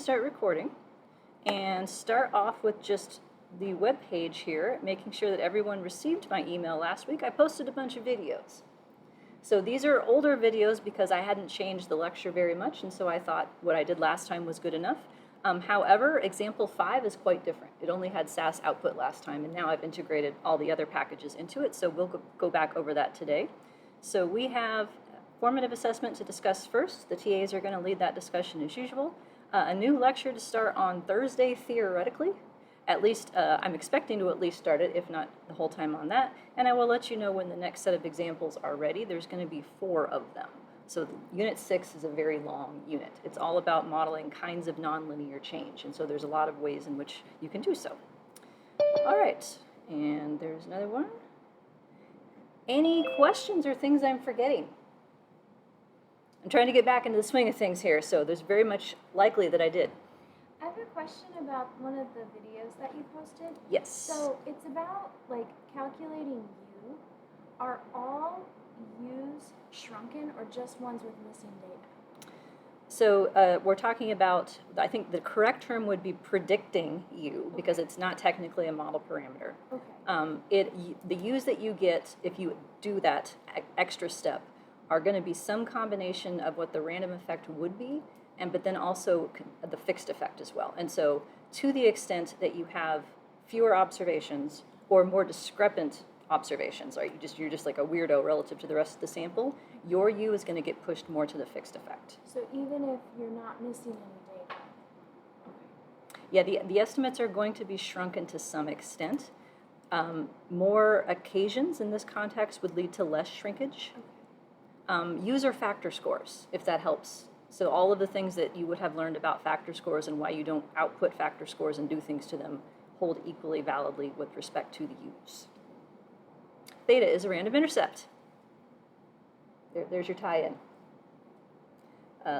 start recording and start off with just the web page here, making sure that everyone received my email last week. I posted a bunch of videos. So these are older videos because I hadn't changed the lecture very much, and so I thought what I did last time was good enough. However, example 5 is quite different. It only had SAS output last time, and now I've integrated all the other packages into it, so we'll go back over that today. So we have formative assessment to discuss first. The TAs are going to lead that discussion as usual. A new lecture to start on Thursday, theoretically. At least, I'm expecting to at least start it, if not the whole time on that. And I will let you know when the next set of examples are ready. There's going to be 4 of them. So Unit 6 is a very long unit. It's all about modeling kinds of nonlinear change. And so there's a lot of ways in which you can do so. All right, and there's another one. Any questions or things I'm forgetting? I'm trying to get back into the swing of things here, so there's very much likely that I did. I have a question about one of the videos that you posted. Yes. So it's about like calculating U. Are all U's shrunken or just ones with missing data? So we're talking about, I think the correct term would be predicting U, because it's not technically a model parameter. Okay. The U's that you get if you do that extra step are going to be some combination of what the random effect would be, but then also the fixed effect as well. And so to the extent that you have fewer observations or more discrepant observations, right? You're just like a weirdo relative to the rest of the sample, your U is going to get pushed more to the fixed effect. So even if you're not missing any data? Yeah, the estimates are going to be shrunken to some extent. More occasions in this context would lead to less shrinkage. Use are factor scores, if that helps. So all of the things that you would have learned about factor scores and why you don't output factor scores and do things to them hold equally validly with respect to the U's. Theta is a random intercept. There's your tie-in.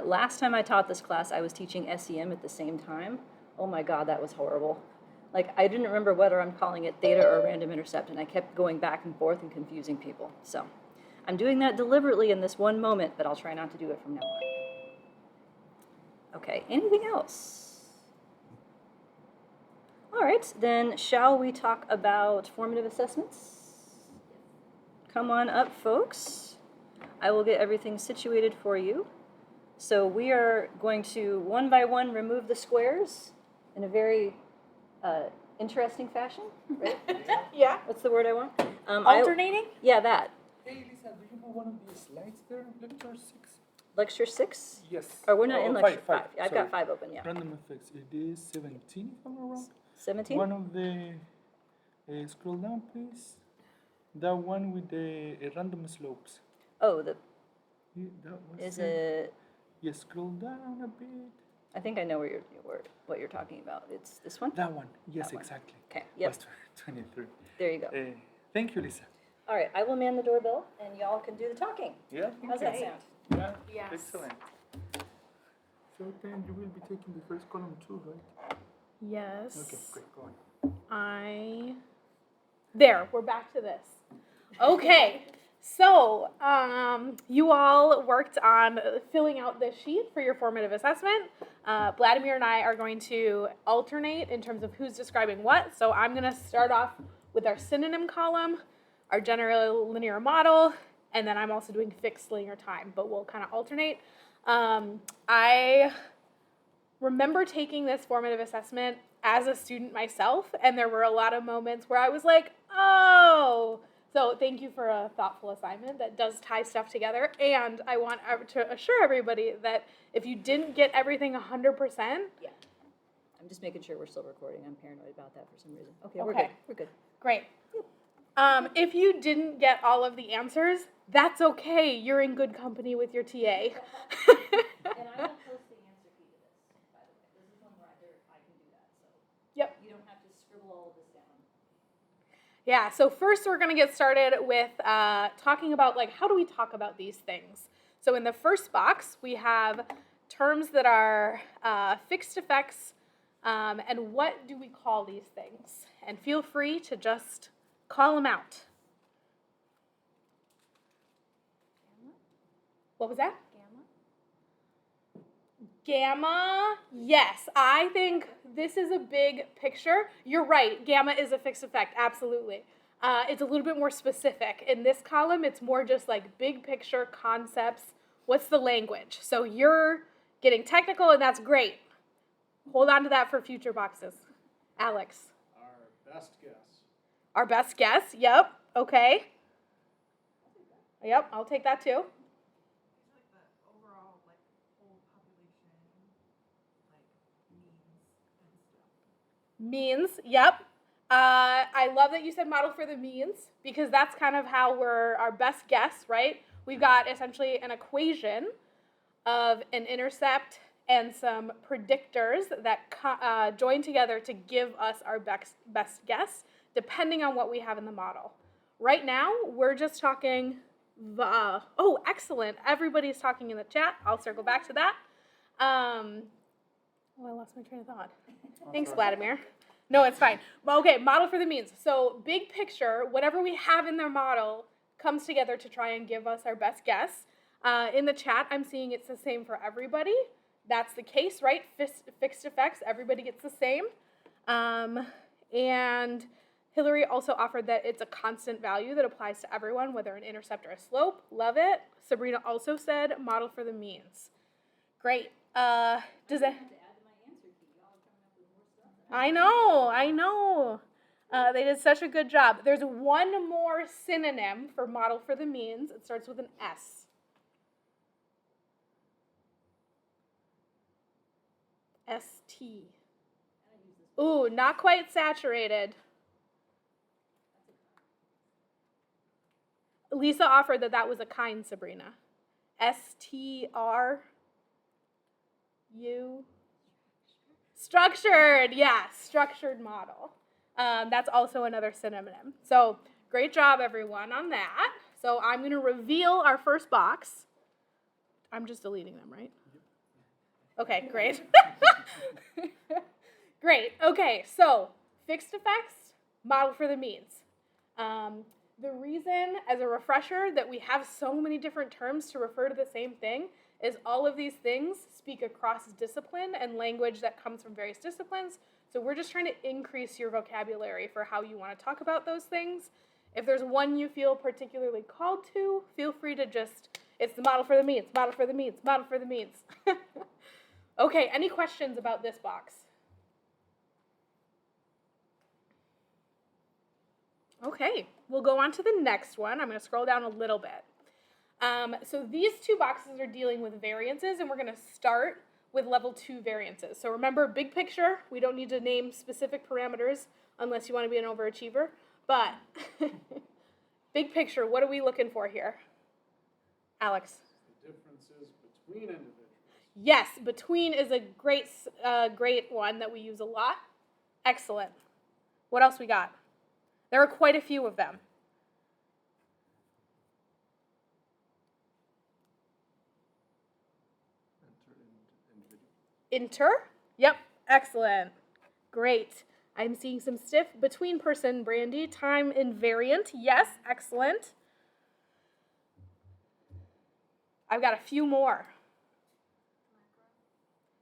Last time I taught this class, I was teaching SEM at the same time. Oh my God, that was horrible. Like, I didn't remember whether I'm calling it theta or random intercept, and I kept going back and forth and confusing people. So I'm doing that deliberately in this one moment, but I'll try not to do it from now on. Okay, anything else? All right, then shall we talk about formative assessments? Come on up, folks. I will get everything situated for you. So we are going to, one by one, remove the squares in a very interesting fashion, right? Yeah. What's the word I want? Alternating? Yeah, that. Hey, Lisa, do you have one of these slides there? Lecture 6? Lecture 6? Yes. Or we're not in lecture 5. I've Sorry. got 5 open, yeah. Random effects. It is 17, if I'm not wrong. 17? One of the, scroll down, please. That one with the random slopes. Oh, Yeah, that was is it? Yes, scroll down a bit. I think I know what you're talking about. It's this one? That one. Yes, That one. exactly. Okay, yep. Was 23. There you go. Thank you, Lisa. All right, I will man the doorbell, and y'all can do the talking. Yeah. How's that Okay. sound? Yeah. Yes. Excellent. So then you will be taking the first column too, right? Yes. Okay, great. Go on. There, we're back to this. Okay, so you all worked on filling out this sheet for your formative assessment. Bladimir and I are going to alternate in terms of who's describing what. So I'm going to start off with our synonym column, our general linear model, and then I'm also doing fixed linear time, but we'll kind of alternate. I remember taking this formative assessment as a student myself, and there were a lot of moments where I was like, oh. So thank you for a thoughtful assignment that does tie stuff together, and I want to assure everybody that if you didn't get everything 100%, Yeah. I'm just making sure we're still recording. I'm paranoid about that for some reason. Okay, Okay. we're good. We're good. great. If you didn't get all of the answers, that's okay. You're in good company with your TA. And I will post the answer key to this, by the way. This is one where I can do that, so Yep. you don't have to scribble all of this down. Yeah, so first we're going to get started with talking about, like, how do we talk about these things? So in the first box, we have terms that are fixed effects, and what do we call these things? And feel free to just call them out. Gamma? What was that? Gamma? Gamma, yes. I think this is a big picture. You're right. Gamma is a fixed effect. Absolutely. It's a little bit more specific. In this column, it's more just like big picture concepts. What's the language? So you're getting technical, and that's great. Hold on to that for future boxes. Alex. Our best guess. Our best guess. Yep. Okay. Yep, I'll take that too. Means, yep. I love that you said model for the means, because that's kind of how we're our best guess, right? We've got essentially an equation of an intercept and some predictors that join together to give us our best guess, depending on what we have in the model. Right now, we're just talking oh, excellent. Everybody's talking in the chat. I'll circle back to that. Oh, I lost my train of thought. Thanks, Bladimir. No, it's fine. Okay, model for the means. So big picture, whatever we have in their model comes together to try and give us our best guess. In the chat, I'm seeing it's the same for everybody. That's the case, right? Fixed effects, everybody gets the same. And Hillary also offered that it's a constant value that applies to everyone, whether an intercept or a slope. Love it. Sabrina also said model for the means. Great. Does it? I know. They did such a good job. There's one more synonym for model for the means. It starts with an S. ST. Ooh, not quite saturated. Lisa offered that was a kind, Sabrina. STRU. Structured, yeah, structured model. That's also another synonym. So great job, everyone, on that. So I'm going to reveal our first box. I'm just deleting them, right? Okay, great. Great. Okay, so fixed effects, model for the means. The reason, as a refresher, that we have so many different terms to refer to the same thing is all of these things speak across discipline and language that comes from various disciplines. So we're just trying to increase your vocabulary for how you want to talk about those things. If there's one you feel particularly called to, feel free to it's the model for the means, model for the means, model for the means. Okay, any questions about this box? Okay, we'll go on to the next one. I'm going to scroll down a little bit. So these two boxes are dealing with variances, and we're going to start with level 2 variances. So remember, big picture, we don't need to name specific parameters unless you want to be an overachiever. But big picture, what are we looking for here? Alex? The differences between individuals. Yes, between is a great one that we use a lot. Excellent. What else we got? There are quite a few of them. Inter? Yep, excellent. Great. I'm seeing some stiff between person, Brandy. Time invariant. Yes, excellent. I've got a few more.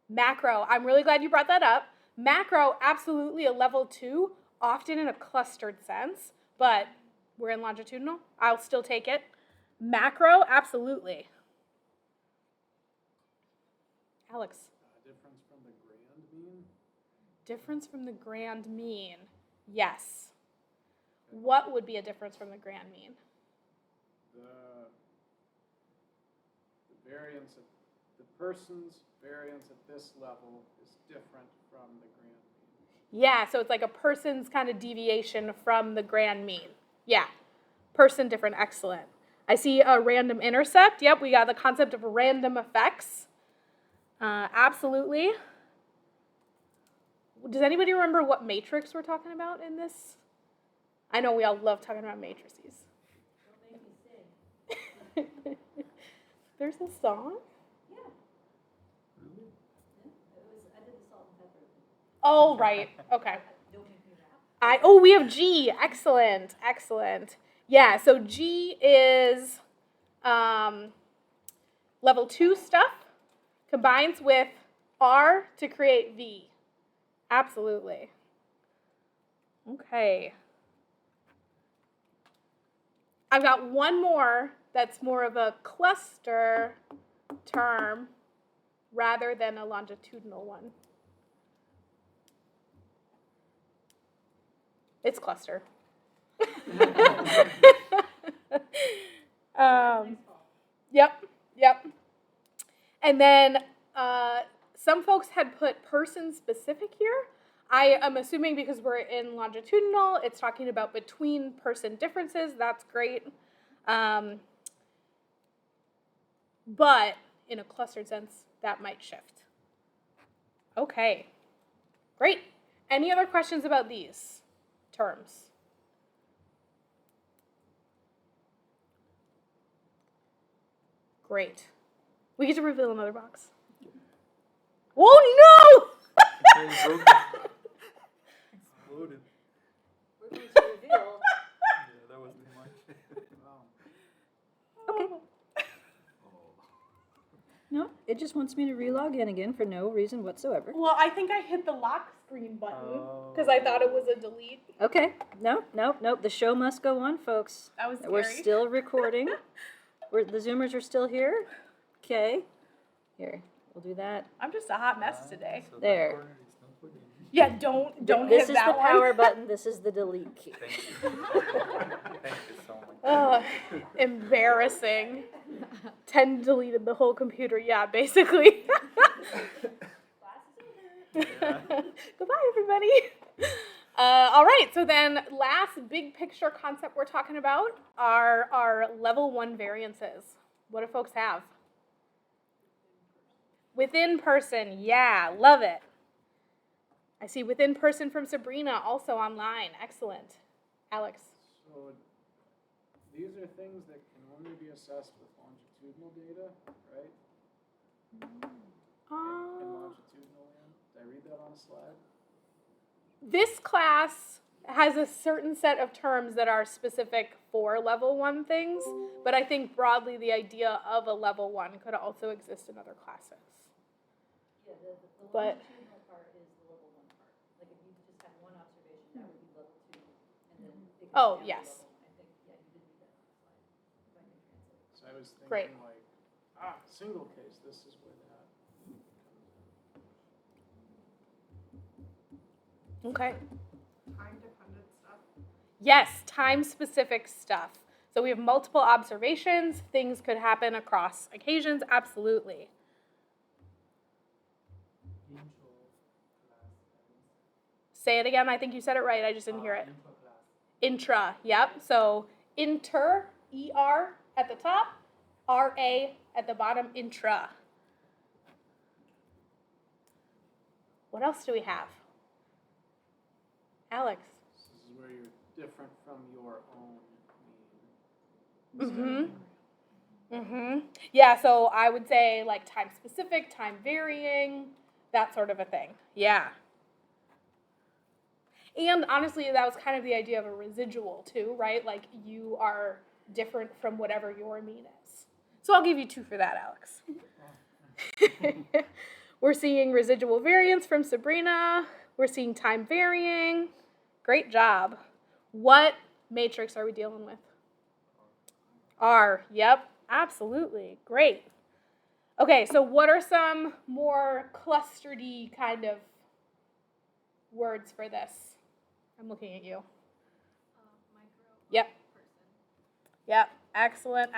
Macro. I'm really glad you brought that up. Macro, absolutely a level 2, often in a clustered sense, but we're in longitudinal. I'll still take it. Macro, absolutely. Alex. Difference from the grand mean? Difference from the grand mean. Yes. What would be a difference from the grand mean? The variance of the person's variance at this level is different from the grand mean. Yeah, so it's like a person's kind of deviation from the grand mean. Yeah. Person different, excellent. I see a random intercept. Yep, we got the concept of random effects. Absolutely. Does anybody remember what matrix we're talking about in this? I know we all love talking about matrices. Don't make me sing. There's a song? Yeah. I did the salt and pepper. Oh, right. Okay. Don't make me rap. We have G. Excellent. Excellent. Yeah, so G is level 2 stuff. Combines with R to create V. Absolutely. Okay. I've got one more that's more of a cluster term rather than a longitudinal one. It's cluster. Yep. And then some folks had put person specific here. I am assuming because we're in longitudinal, it's talking about between person differences. That's great. But in a clustered sense, that might shift. Okay, great. Any other questions about these terms? Great. We get to reveal another box. Oh no! Exploded. We're going to reveal. Yeah, that was too much. Wow. Okay. No, it just wants me to relog in again for no reason whatsoever. Well, I think I hit the lock screen button because I thought it was a delete. Okay. Nope. The show must go on, folks. That was scary. We're still recording. The Zoomers are still here. Okay. Here, we'll do that. I'm just a hot mess today. So that There. corner is not for you. Yeah, don't This hit is that the one. power button. This is the delete key. Thank you. Thank you so much. Embarrassing. 10 deleted the whole computer. Yeah, basically. Goodbye, everybody. All right, so then last big picture concept we're talking about are our level 1 variances. What do folks have? Within person, yeah, love it. I see within person from Sabrina, also online. Excellent. Alex. So these are things that can only be assessed with longitudinal data, right? In longitudinal land. Did I read that on a slide? This class has a certain set of terms that are specific for level 1 things, but I think broadly the idea of a level 1 could also exist in other classes. Yeah, the But- longitudinal part is the level 1 part. Like if you just had one observation, that would be level 2, and then it goes Oh, down to yes. level 1. I think, yeah, you did read that on the slide. If I can translate. So I was thinking Great. like, single case, this is where that comes in. Okay. Time-dependent stuff. Yes, time-specific stuff. So we have multiple observations. Things could happen across occasions. Absolutely. Say it again. I think you said it right. I just didn't hear it. Intra. Yep. So inter, E-R at the top, R-A at the bottom, intra. What else do we have? Alex. This is where you're different from your own mean. Yeah, so I would say like time specific, time varying, that sort of a thing. Yeah. And honestly, that was kind of the idea of a residual too, right? Like you are different from whatever your mean is. So I'll give you 2 for that, Alex. We're seeing residual variance from Sabrina. We're seeing time varying. Great job. What matrix are we dealing with? R. Yep, absolutely. Great. Okay, so what are some more clustered-y kind of words for this? I'm looking at you. Yep. Yep. Excellent.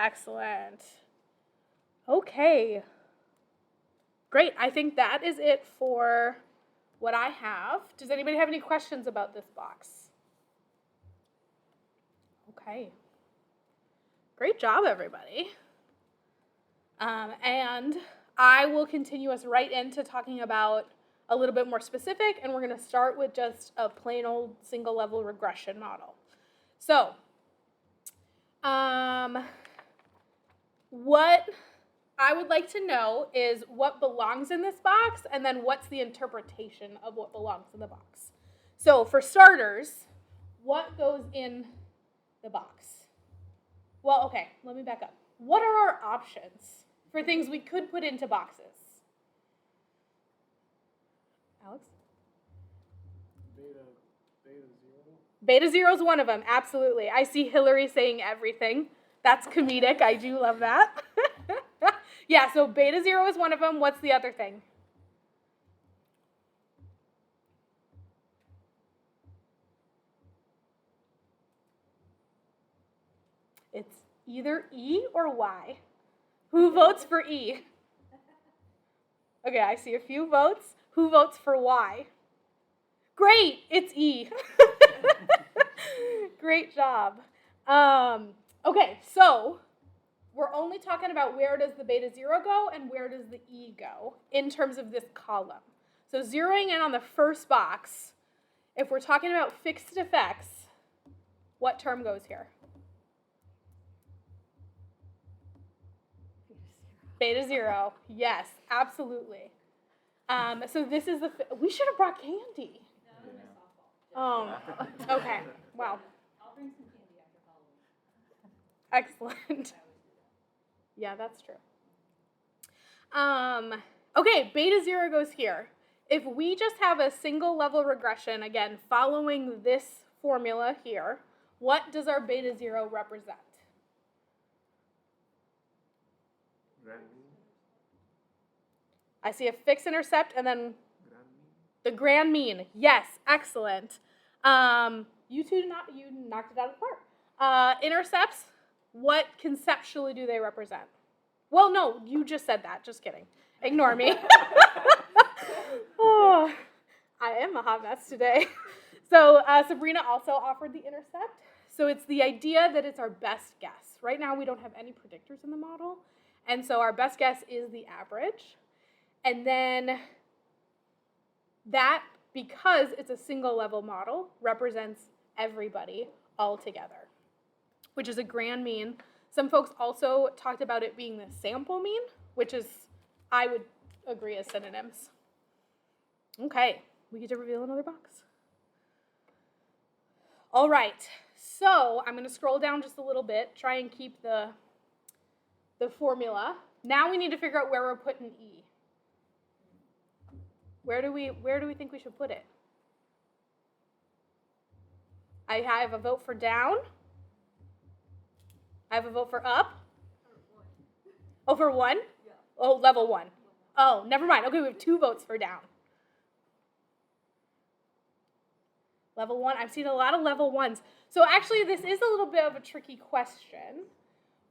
Okay. Great. I think that is it for what I have. Does anybody have any questions about this box? Okay. Great job, everybody. And I will continue us right into talking about a little bit more specific, and we're going to start with just a plain old single level regression model. So, what I would like to know is what belongs in this box, and then what's the interpretation of what belongs in the box. So, for starters, what goes in the box? Well, okay, let me back up. What are our options for things we could put into boxes? beta 0. Beta 0 is one of them, absolutely. I see Hillary saying everything. That's comedic. I do love that. Yeah, so beta 0 is one of them. What's the other thing? It's either E or Y. Who votes for E? Okay, I see a few votes. Who votes for Y? Great, it's E. Great job. Okay, so we're only talking about where does the beta 0 go and where does the E go in terms of this column. So zeroing in on the first box, if we're talking about fixed effects, what term goes here? Beta 0, yes, absolutely. So this is we should have brought candy. Okay, wow. I'll bring some candy after Halloween. Excellent. Yeah, that's true. Okay, beta 0 goes here. If we just have a single level regression, again, following this formula here, what does our beta 0 represent? I see a fixed intercept and then the grand mean. Yes, excellent. You knocked it out of the park. Intercepts, what conceptually do they represent? Well, no, you just said that. Just kidding. Ignore me. Oh, I am a hot mess today. So Sabrina also offered the intercept. So it's the idea that it's our best guess. Right now we don't have any predictors in the model. And so our best guess is the average. And then that, because it's a single level model, represents everybody all together, which is a grand mean. Some folks also talked about it being the sample mean, which is, I would agree, as synonyms. Okay, we get to reveal another box. All right, so I'm going to scroll down just a little bit, try and keep the formula. Now we need to figure out where we're putting E. Where do we think we should put it? I have a vote for down. I have a vote for up. Oh, for 1? Yeah. Oh, level 1. Oh, never mind. Okay, we have 2 votes for down. Level 1. I've seen a lot of level 1s. So actually, this is a little bit of a tricky question,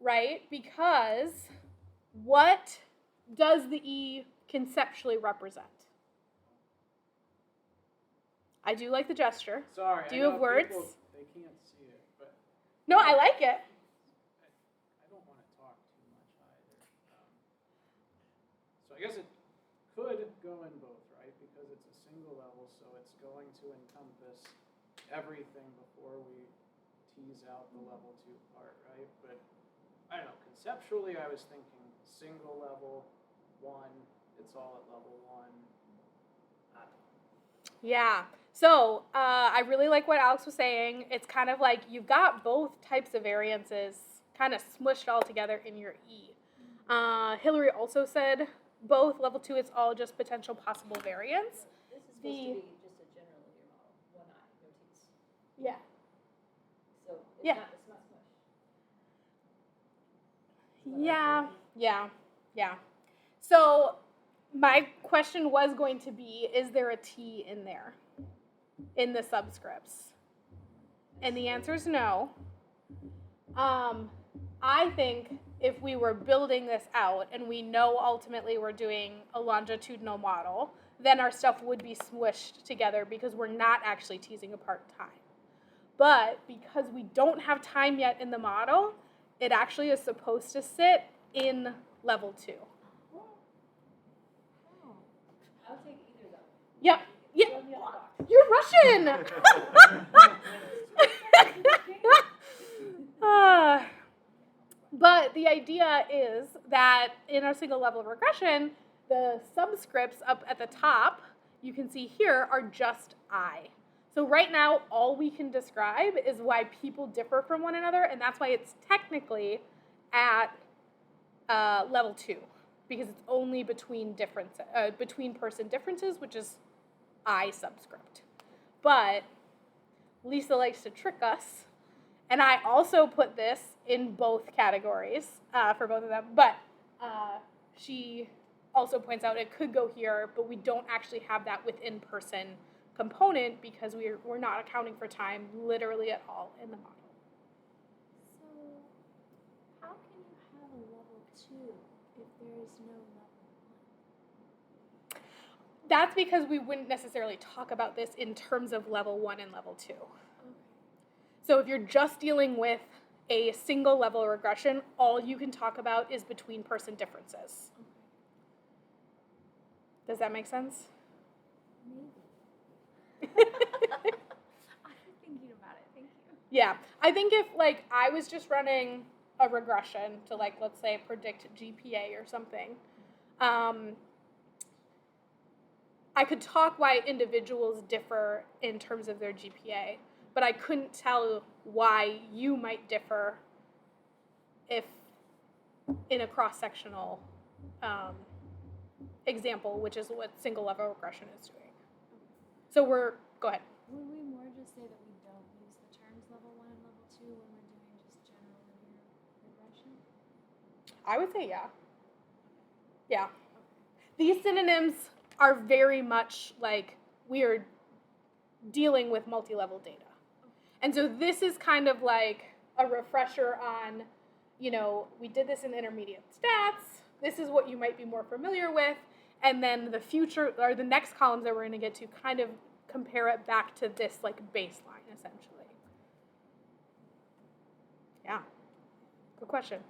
right? Because what does the E conceptually represent? I do like the gesture. Sorry, do you have words? They can't see it, but no, I like it. I don't want to talk too much either. So I guess it could go in both, right? Because it's a single level, so it's going to encompass everything before we tease out the level 2 part, right? But I don't know. Conceptually, I was thinking single level 1. It's all at level 1. Yeah. So I really like what Alex was saying. It's kind of like you've got both types of variances kind of smushed all together in your E. Hillary also said both. Level 2, it's all just potential possible variance. This is supposed to be just a general linear model, 1 eye, no T's. Yeah. So it's not smushed. Yeah. So my question was going to be, is there a T in there, in the subscripts? And the answer is no. I think if we were building this out and we know ultimately we're doing a longitudinal model, then our stuff would be smushed together because we're not actually teasing apart time. But because we don't have time yet in the model, it actually is supposed to sit in level 2. I'll take either of them. Yep. Yeah. You're Russian. But the idea is that in our single level regression, the subscripts up at the top, you can see here, are just I. So right now, all we can describe is why people differ from one another, and that's why it's technically at level 2, because it's only between person differences, which is I subscript. but Lisa likes to trick us. And I also put this in both categories for both of them. But she also points out it could go here, but we don't actually have that within person component because we're not accounting for time literally at all in the model. So, how can you have a level 2 if there is no level 1? That's because we wouldn't necessarily talk about this in terms of level 1 and level 2. Okay. So if you're just dealing with a single level regression, all you can talk about is between person differences. Okay. Does that make sense? Maybe. I'm thinking about it. Thank you. Yeah. I think if like I was just running a regression to like, let's say, predict GPA or something, I could talk why individuals differ in terms of their GPA, but I couldn't tell why you might differ if in a cross-sectional example, which is what single level regression is doing. So go ahead. Would we more just say that we don't use the terms level 1 and level 2 when we're doing just general linear regression? I would say yeah. Yeah. These synonyms are very much like we are dealing with multi-level data. And so this is kind of like a refresher on, we did this in intermediate stats. This is what you might be more familiar with. And then the future, or the next columns that we're going to get to kind of compare it back to this like baseline, essentially. Yeah. Good question.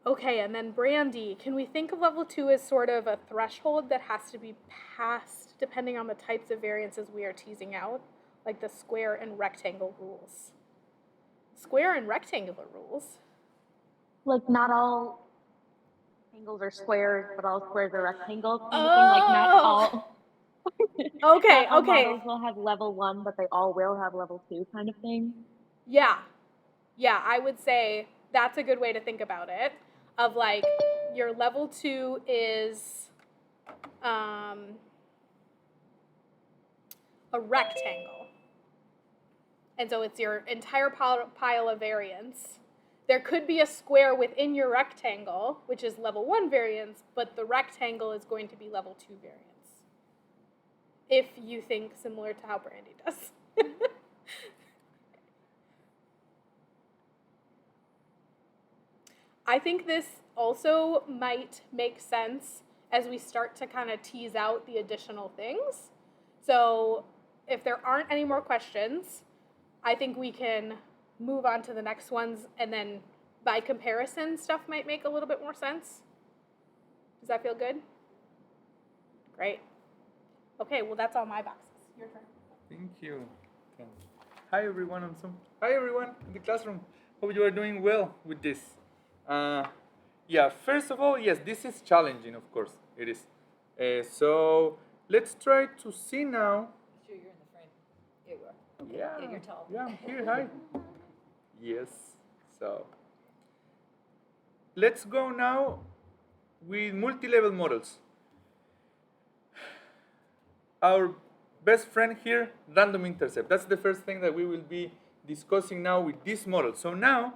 Okay, and then Brandy, can we think of level 2 as sort of a threshold that has to be passed depending on the types of variances we are teasing out, like the square and rectangle rules? Square and rectangular rules? Like not all angles are squares, but all squares are rectangles. Kind of thing. Like not all. Okay, not all okay. models will have level 1, but they all will have level 2, kind of thing. Yeah, I would say that's a good way to think about it. Of like your level 2 is a rectangle. And so it's your entire pile of variance. There could be a square within your rectangle, which is level 1 variance, but the rectangle is going to be level 2 variance. If you think similar to how Brandy does. I think this also might make sense as we start to kind of tease out the additional things. So if there aren't any more questions, I think we can move on to the next ones, and then by comparison, stuff might make a little bit more sense. Does that feel good? Great. Okay, well, that's all my boxes. Your turn. Thank you. Hi everyone Hi everyone in the classroom. Hope you are doing well with this. Yeah, first of all, yes, this is challenging, of course, it is. So let's try to see now. Sure, you're in the frame. Here you are. Okay. Yeah, you're tall. Yeah, I'm here. Hi. Yes. So let's go now with multi-level models. Our best friend here, random intercept. That's the first thing that we will be discussing now with this model. So now,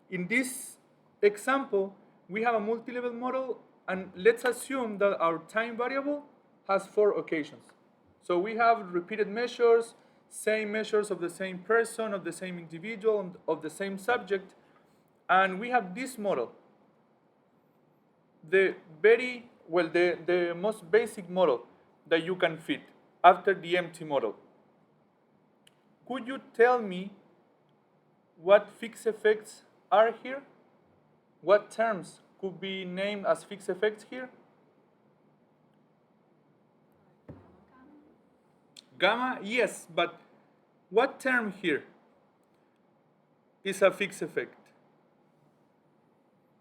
in this example, we have a multi-level model, and let's assume that our time variable has 4 occasions. So we have repeated measures, same measures of the same person, of the same individual, of the same subject, and we have this model. The most basic model that you can fit after the empty model. Could you tell me what fixed effects are here? What terms could be named as fixed effects here? Gamma, yes, but what term here is a fixed effect?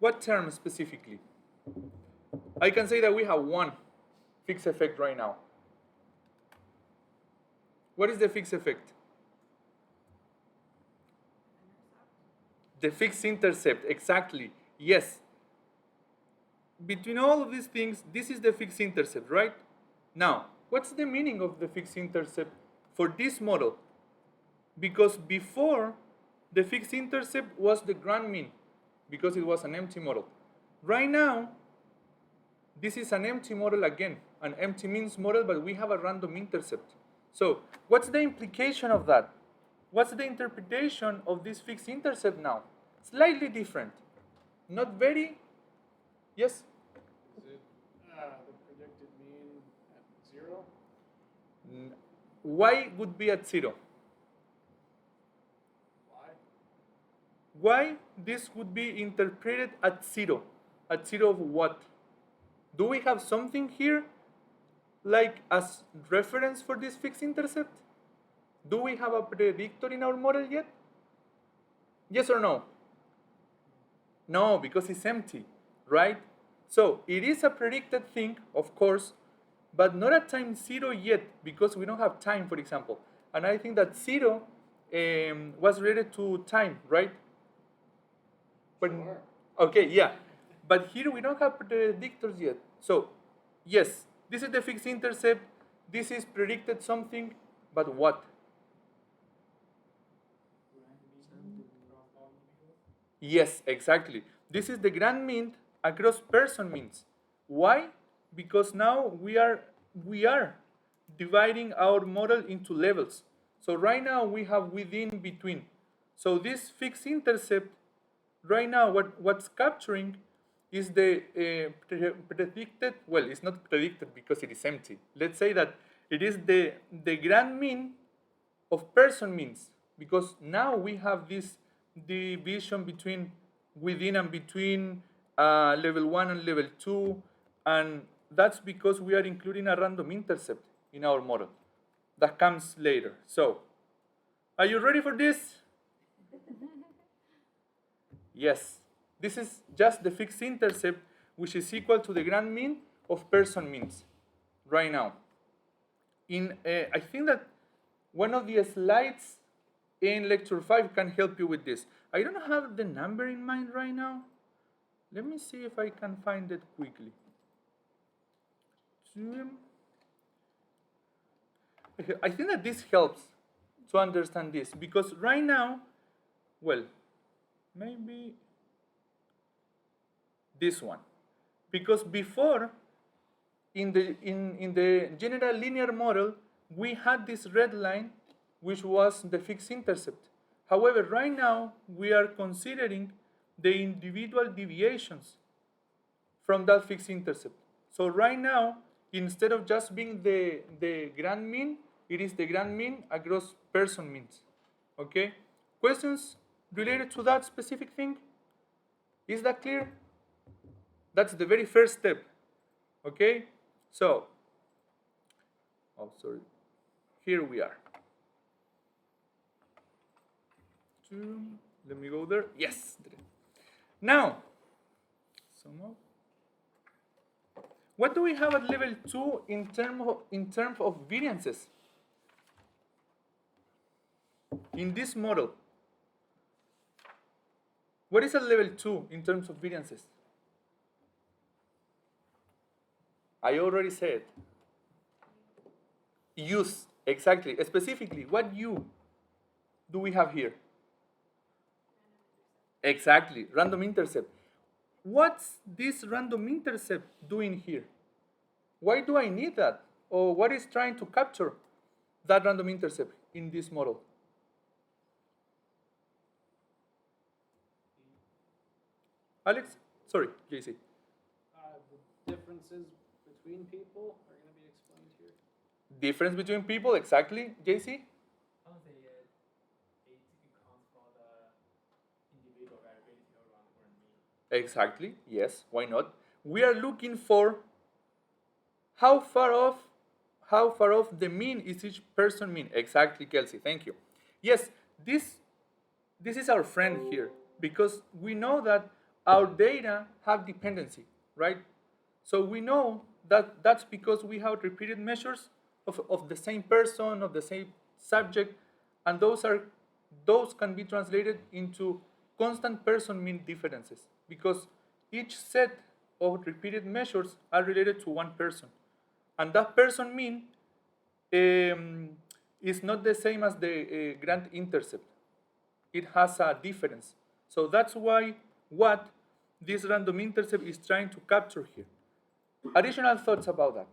What term specifically? I can say that we have one fixed effect right now. What is the fixed effect? The fixed intercept, exactly. Yes. Between all of these things, this is the fixed intercept, right? Now, what's the meaning of the fixed intercept for this model? Because before, the fixed intercept was the grand mean, because it was an empty model. Right now, this is an empty model again, an empty means model, but we have a random intercept. So what's the implication of that? What's the interpretation of this fixed intercept now? Slightly different. Not very, yes? Is it the predicted mean at 0? Y would be at 0. Why? Why this would be interpreted at 0? At 0 of what? Do we have something here like as reference for this fixed intercept? Do we have a predictor in our model yet? Yes or no? No, because it's empty, right? So it is a predicted thing, of course, but not at time 0 yet, because we don't have time, for example. And I think that 0 was related to time, right? Sure. Okay, yeah. But here we don't have predictors yet. So, yes, this is the fixed intercept. This is predicted something, but what? Yes, exactly. This is the grand mean across person means. Why? Because now we are dividing our model into levels. So right now we have within, between. So this fixed intercept, right now what's capturing is the predicted, well, it's not predicted because it is empty. Let's say that it is the grand mean of person means, because now we have this division between within and between level 1 and level 2, and that's because we are including a random intercept in our model. That comes later. So, are you ready for this? Yes. This is just the fixed intercept, which is equal to the grand mean of person means right now. I think that one of the slides in lecture 5 can help you with this. I don't have the number in mind right now. Let me see if I can find it quickly. I think that this helps to understand this, because right now, well, maybe this one, because before in the general linear model we had this red line which was the fixed intercept. However, right now we are considering the individual deviations from that fixed intercept. So right now, instead of just being the grand mean, it is the grand mean across person means. Okay? Questions related to that specific thing? Is that clear? That's the very first step. Okay? So, oh, sorry. Here we are. Let me go there. Yes. Now, what do we have at level 2 in terms of variances? In this model, what is at level 2 in terms of variances? I already said. Use, exactly. Specifically, what U do we have here? Exactly, random intercept. What's this random intercept doing here? Why do I need that? Or what is trying to capture that random intercept in this model? Alex? Sorry, JC. The differences between people are going to be explained here. Difference between people, exactly. JC? Exactly, yes, why not? We are looking for how far off the mean is each person mean. Exactly, Kelsey, thank you. Yes, this is our friend here, because we know that our data have dependency, right? So we know that that's because we have repeated measures of the same person, of the same subject, and those can be translated into constant person mean differences, because each set of repeated measures are related to one person. And that person mean is not the same as the grand intercept. It has a difference. So that's why what this random intercept is trying to capture here. Additional thoughts about that?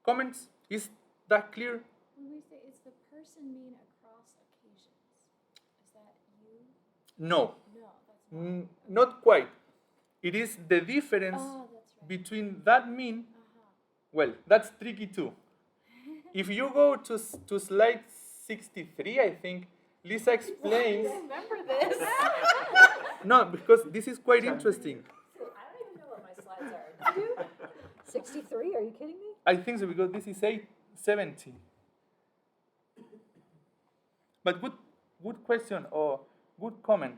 Comments? Is that clear? When we say is the person mean across occasions, is that you? No, No, that's not. not quite. It is the difference Oh, that's right. between that mean. Well, that's tricky too. If you go to slide 63, I think, Lisa explains. Remember this? No, because this is quite interesting. I don't even know what my slides are. Do you? 63? Are you kidding me? I think so, because this is 870. But good question or good comment.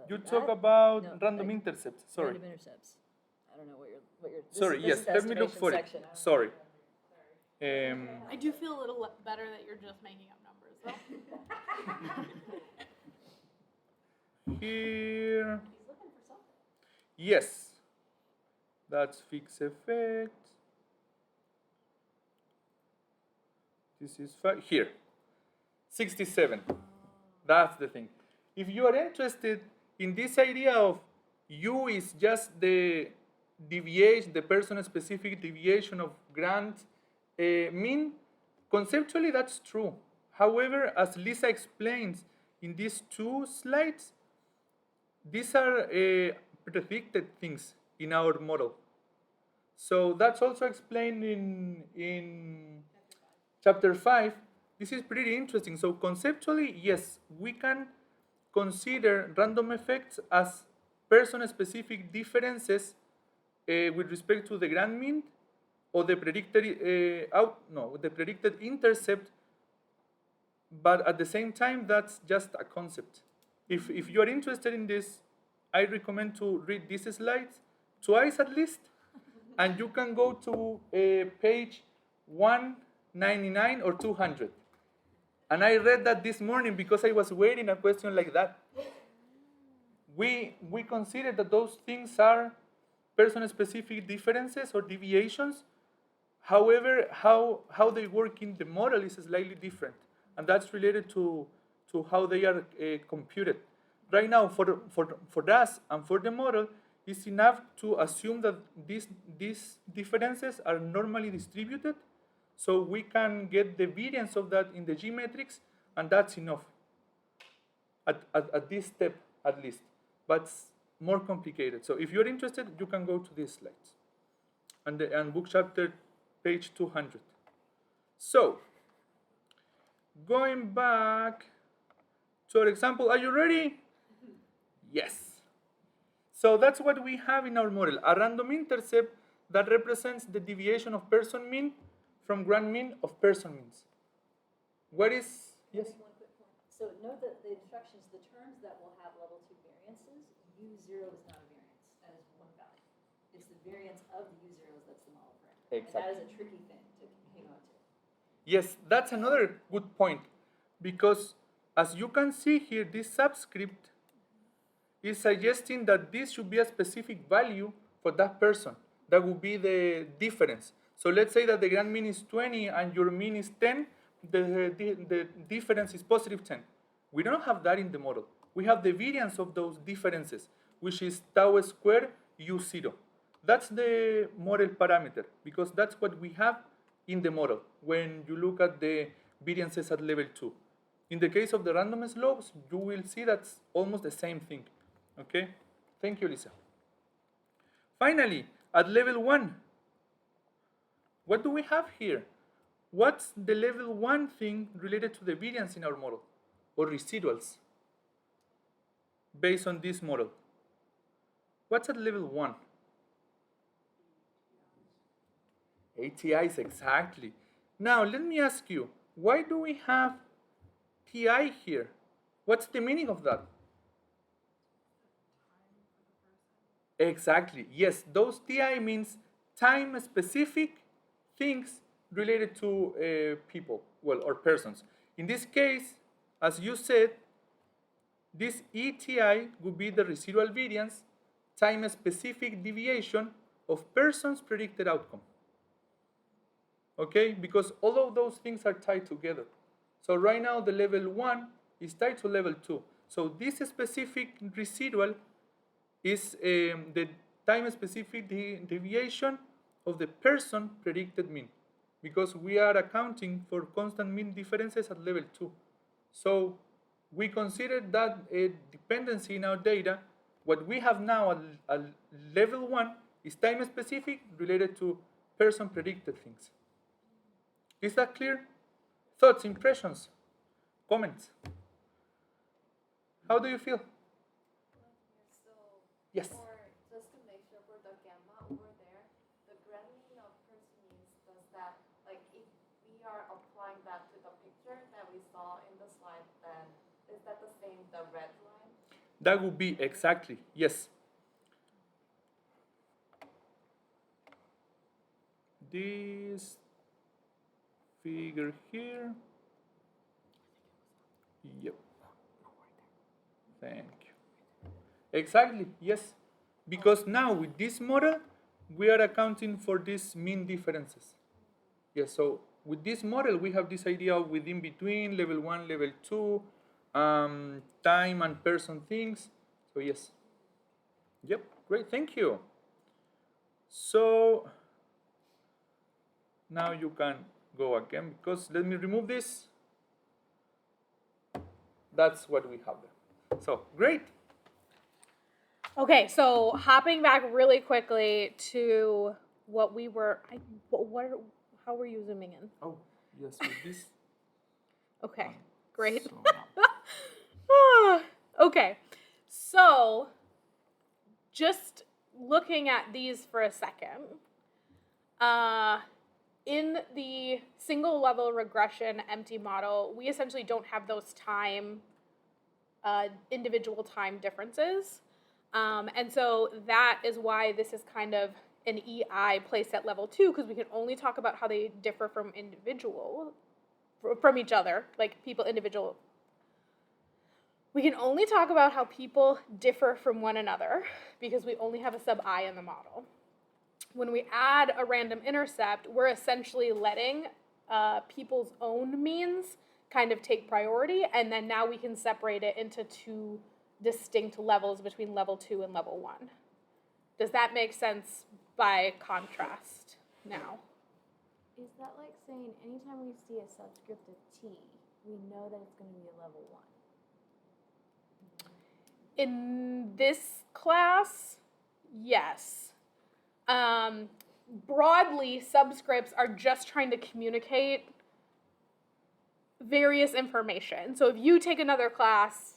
You talk about random intercepts. Sorry. Random intercepts. I don't know what you're. Sorry. This Yes. is the Let me look estimation for section. it. Sorry. I do feel a little better that you're just making up numbers, though. Here. He's looking for something. Yes. That's fixed effect. This is here. 67. That's the thing. If you are interested in this idea of U is just the deviation, the person-specific deviation of grand mean, conceptually that's true. However, as Lisa explains in these two slides, these are predicted things in our model. So that's also explained in chapter 5. This is pretty interesting. So conceptually, yes, we can consider random effects as person-specific differences with respect to the grand mean or the predicted the predicted intercept. But at the same time, that's just a concept. If you are interested in this, I recommend to read these slides twice at least, and you can go to page 199 or 200. And I read that this morning because I was waiting a question like that. We consider that those things are person-specific differences or deviations. However, how they work in the model is slightly different, and that's related to how they are computed. Right now, for us and for the model, it's enough to assume that these differences are normally distributed, so we can get the variance of that in the G matrix, and that's enough at this step at least. But it's more complicated. So if you're interested, you can go to these slides and book chapter page 200. So going back to our example, are you ready? Yes. So that's what we have in our model, a random intercept that represents the deviation of person mean from grand mean of person means. What is, yes? One quick point. So note that the instructions, the terms that will have level 2 variances, U0 is not a variance. That is one value. It's the variance of the U0s that's the model parameter. Exactly. And that is a tricky thing to hang on to. Yes, that's another good point, because as you can see here, this subscript is suggesting that this should be a specific value for that person. That would be the difference. So let's say that the grand mean is 20 and your mean is 10, the difference is positive 10. We don't have that in the model. We have the variance of those differences, which is tau squared U0. That's the model parameter, because that's what we have in the model when you look at the variances at level 2. In the case of the random slopes, you will see that's almost the same thing. Okay? Thank you, Lisa. Finally, at level 1, what do we have here? What's the level 1 thing related to the variance in our model, or residuals, based on this model? What's at level 1? ATIs, exactly. Now, let me ask you, why do we have TI here? What's the meaning of that? Exactly, yes, those TI means time-specific things related to people, well, or persons. In this case, as you said, this ETI would be the residual variance, time-specific deviation of person's predicted outcome. okay? Because all of those things are tied together. So right now the level 1 is tied to level 2. So this specific residual is the time-specific deviation of the person predicted mean, because we are accounting for constant mean differences at level 2. So we consider that a dependency in our data. What we have now at level 1 is time-specific related to person predicted things. Is that clear? Thoughts, impressions, comments? How do you feel? Yes. Or just to make sure for the gamma over there, the gradient of person means does that, like if we are applying that to the picture that we saw in the slide, then is that the same, the red line? That would be exactly, yes. This figure here. Yep. Thank you. Exactly, yes. Because now with this model, we are accounting for these mean differences. Yes, so with this model, we have this idea of within between, level 1, level 2, time and person things. So yes. Yep, great, thank you. So now you can go again, because let me remove this. That's what we have there. So great. Okay, so hopping back really quickly to what we were, how were you zooming in? Oh, yes, with this. Okay, great. So, Okay, so just looking at these for a second, in the single level regression empty model, we essentially don't have those individual time differences. And so that is why this is kind of an EI placed at level 2, because we can only talk about how they differ from each other, like people individual. We can only talk about how people differ from one another because we only have a sub I in the model. When we add a random intercept, we're essentially letting people's own means kind of take priority, and then now we can separate it into 2 distinct levels between level 2 and level 1. Does that make sense by contrast now? Is that like saying anytime we see a subscript of T, we know that it's going to be a level 1? In this class, yes. Broadly, subscripts are just trying to communicate various information. So if you take another class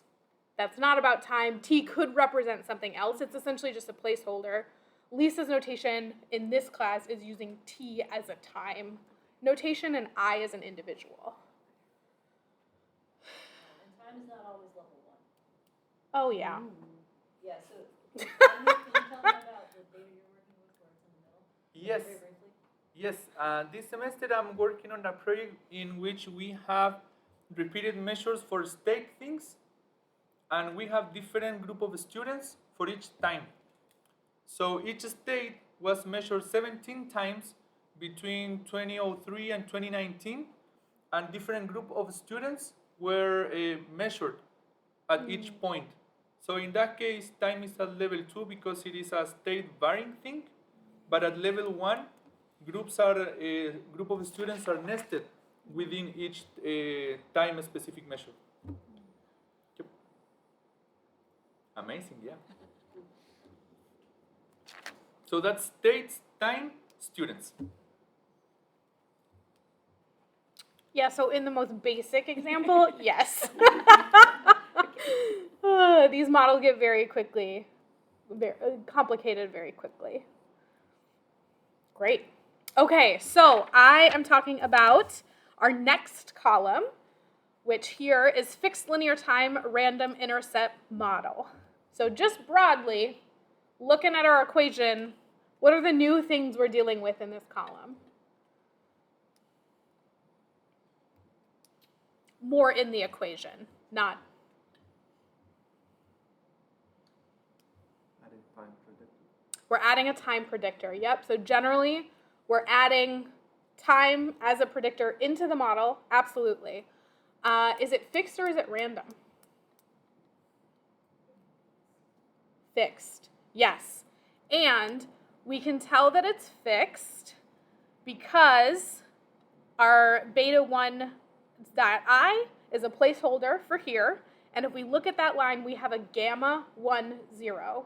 that's not about time, T could represent something else. It's essentially just a placeholder. Lisa's notation in this class is using T as a time notation and I as an individual. And time is not always level 1. Oh, yeah. Yeah, so can you tell me about the data you're working with where it's in the middle? yes. Very briefly. Yes, this semester I'm working on a project in which we have repeated measures for state things, and we have different group of students for each time. So each state was measured 17 times between 2003 and 2019, and different group of students were measured at each point. So in that case, time is at level 2 because it is a state varying thing, but at level 1, group of students are nested within each time specific measure. Yep. Amazing, yeah. So that's states, time, students. Yeah, so in the most basic example, yes. These models get very complicated very quickly. Great. Okay, so I am talking about our next column, which here is fixed linear time random intercept model. So just broadly, looking at our equation, what are the new things we're dealing with in this column? More in the equation, not. Adding time predictor. We're adding a time predictor, yep. So generally, we're adding time as a predictor into the model? Absolutely. Is it fixed or is it random? Fixed. Yes. And we can tell that it's fixed because our beta 1.I is a placeholder for here. And if we look at that line, we have a gamma 1, 0.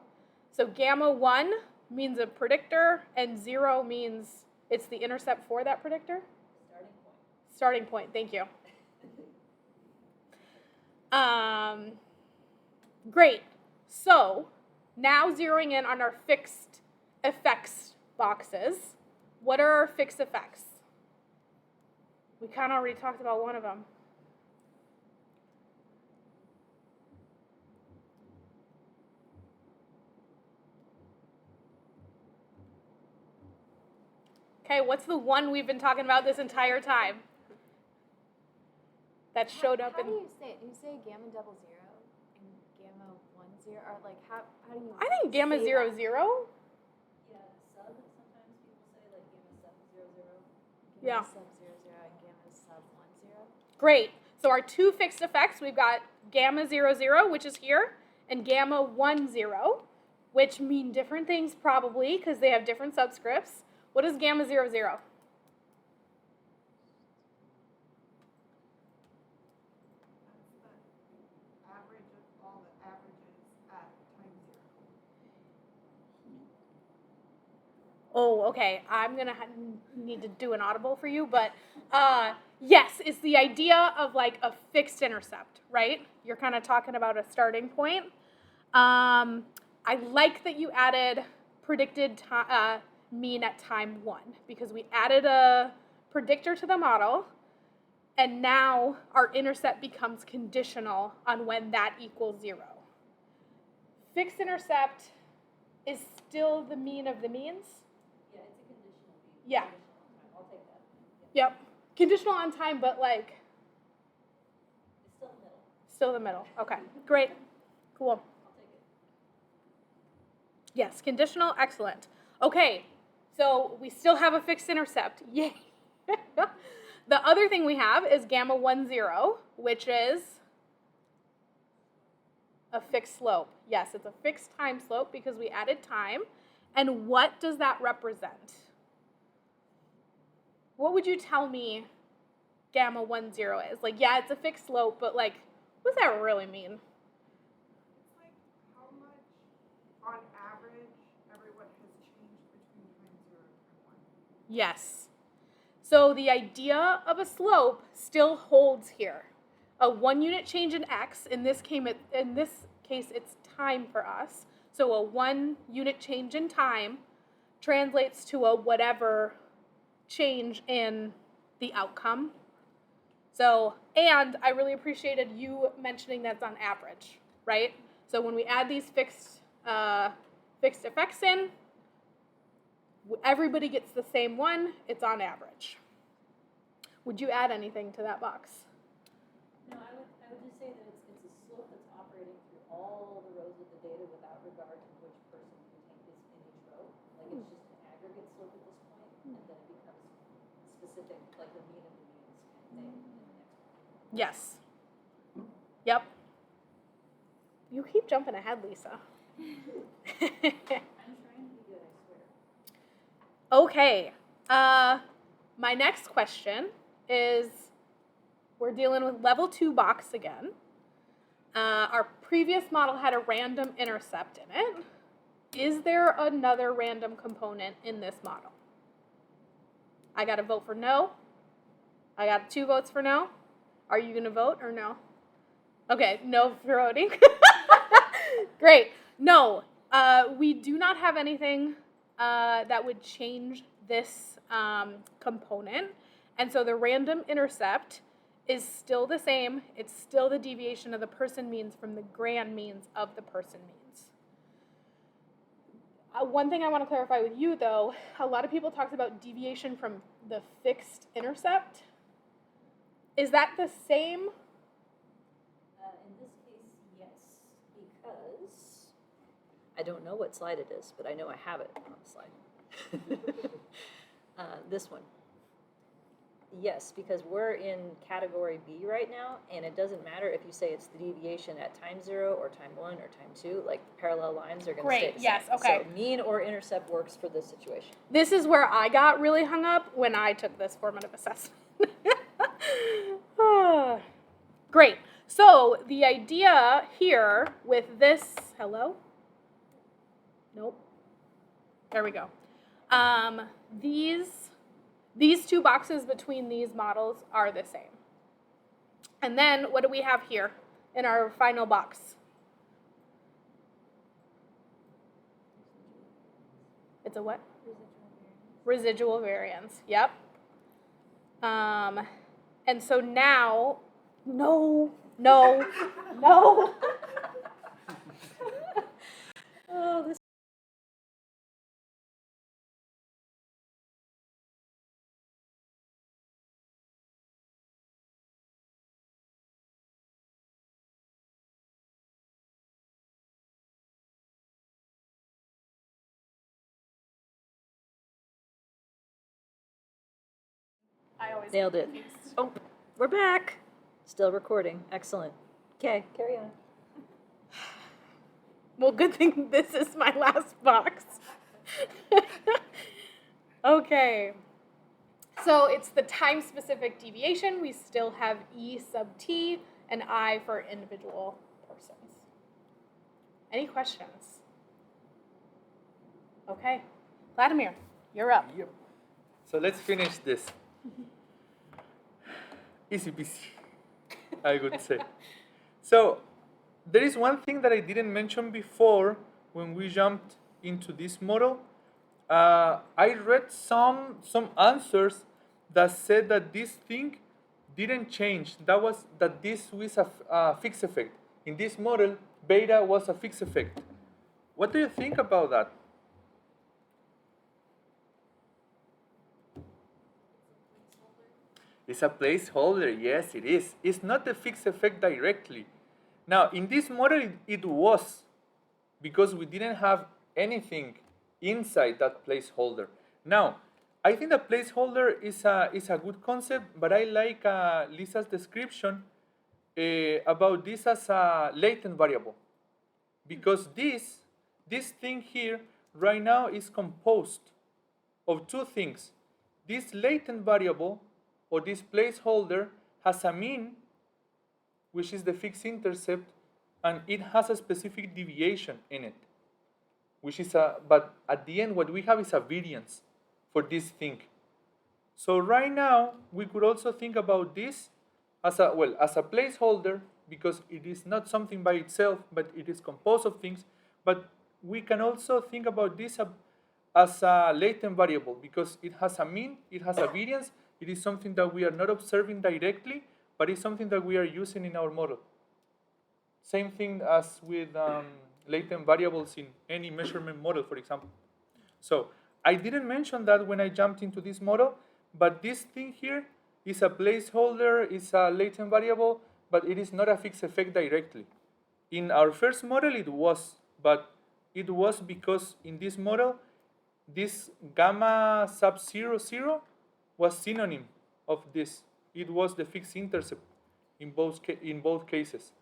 So gamma 1 means a predictor, and 0 means it's the intercept for that predictor? Starting point. Starting point, thank you. Great. So now zeroing in on our fixed effects boxes. What are our fixed effects? We kind of already talked about one of them. Okay, what's the one we've been talking about this entire time? That showed up How in... do you say it? Do you say gamma 00 and gamma 10, or like how do you? I think gamma say 00, that? 0. Yeah, sub, sometimes people say, like gamma sub 00. Yeah. Gamma sub 00 and gamma sub 10. Great. So our two fixed effects, we've got gamma 00, which is here, and gamma 10, which mean different things probably because they have different subscripts. What is gamma 00? Average of all the averages at time 0. Oh, okay. I'm going to need to do an audible for you, but yes, it's the idea of like a fixed intercept, right? You're kind of talking about a starting point. I like that you added predicted mean at time 1 because we added a predictor to the model, and now our intercept becomes conditional on when that equals 0. Fixed intercept is still the mean of the means. Yeah, it's a conditional mean. Yeah. Conditional on time. I'll take that. Yeah. Yep. Conditional on time, but like It's still the middle. still the middle. Okay. Great. Cool. I'll take it. Yes, conditional, excellent. Okay, so we still have a fixed intercept. Yay. The other thing we have is gamma 10, which is a fixed slope. Yes, it's a fixed time slope because we added time. And what does that represent? What would you tell me gamma 10 is? Like, yeah, it's a fixed slope, but like, what does that really mean? It's like how much, on average, everyone has changed between time 0 and time 1. Yes. So the idea of a slope still holds here. A 1 unit change in x, in this case it's time for us. So a 1 unit change in time translates to a whatever change in the outcome. So, and I really appreciated you mentioning that's on average, right? So when we add these fixed effects in, everybody gets the same one, it's on average. Would you add anything to that box? No, I would just say that it's a slope that's operating through all the rows of the data without regard to which person contained this in each row. Like it's just an aggregate slope at this point, and then it becomes specific, like the mean of the means kind of thing in the next one. Yes. Yep. You keep jumping ahead, Lisa. I'm trying to be good, I swear. Okay. My next question is, we're dealing with level 2 box again. Our previous model had a random intercept in it. Is there another random component in this model? I got a vote for no. I got 2 votes for no. Are you going to vote or no? Okay, no for voting. Great. No, we do not have anything that would change this component. And so the random intercept is still the same. It's still the deviation of the person means from the grand means of the person means. One thing I want to clarify with you, though, a lot of people talk about deviation from the fixed intercept. Is that the same? In this case, yes, because I don't know what slide it is, but I know I have it on the slide. This one. Yes, because we're in category B right now, and it doesn't matter if you say it's the deviation at time 0 or time 1 or time 2, like the parallel lines are going to stay Great, the yes, same. okay. So mean or intercept works for this situation. This is where I got really hung up when I took this formative assessment. Great. So the idea here with this, hello? Nope. There we go. These two boxes between these models are the same. And then what do we have here in our final box? It's a what? Residual variance. Yep. And so now, no. Oh, this I always nailed get it. confused. Oh, we're back. Still recording. Excellent. Okay, carry on. Well, good thing this is my last box. Okay. So it's the time-specific deviation. We still have E sub t and I for individual persons. Any questions? Okay. Vladimir, you're up. Yep. So let's finish this. Easy peasy, I would say. So there is one thing that I didn't mention before when we jumped into this model. I read some answers that said that this thing didn't change. That this was a fixed effect. In this model, beta was a fixed effect. What do you think about that? It's a placeholder, yes it is. It's not a fixed effect directly. Now, in this model it was, because we didn't have anything inside that placeholder. Now, I think the placeholder is a good concept, but I like Lisa's description about this as a latent variable. Because this thing here right now is composed of two things. This latent variable, or this placeholder, has a mean, which is the fixed intercept, and it has a specific deviation in it, which is but at the end what we have is a variance for this thing. So right now we could also think about this as a placeholder, because it is not something by itself, but it is composed of things. But we can also think about this as a latent variable, because it has a mean, it has a variance. It is something that we are not observing directly, but it's something that we are using in our model. Same thing as with latent variables in any measurement model, for example. So I didn't mention that when I jumped into this model, but this thing here is a placeholder, is a latent variable, but it is not a fixed effect directly. In our first model it was, but it was because in this model, this gamma sub 0 was synonym of this. It was the fixed intercept in both cases.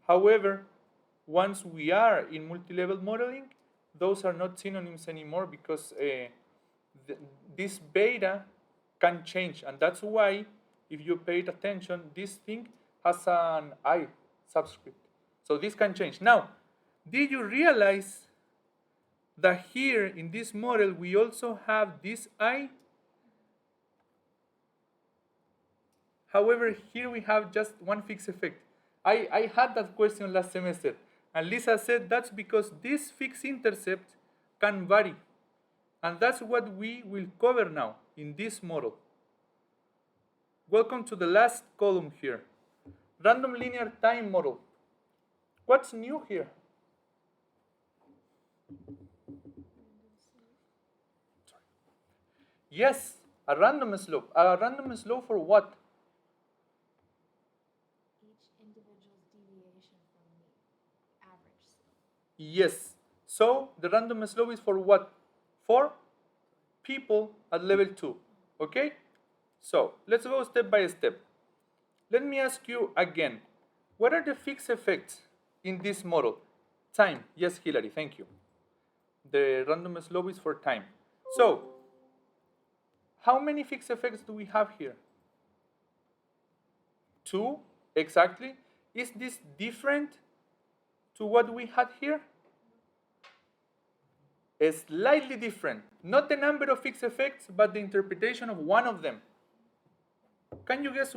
However, once we are in multi-level modeling, those are not synonyms anymore, because this beta can change, and that's why, if you paid attention, this thing has an I subscript. So this can change. Now, did you realize that here in this model we also have this I? However, here we have just one fixed effect. I had that question last semester, and Lisa said that's because this fixed intercept can vary. And that's what we will cover now in this model. Welcome to the last column here. Random linear time model. What's new here? Yes, a random slope. A random slope for what? Each individual's deviation from the average slope. Yes. So the random slope is for what? For people at level 2. Okay? So let's go step by step. Let me ask you again, what are the fixed effects in this model? Time, yes, Hilary, thank you. The random slope is for time. So, how many fixed effects do we have here? 2, exactly. Is this different to what we had here? Slightly different. Not the number of fixed effects, but the interpretation of one of them. Can you guess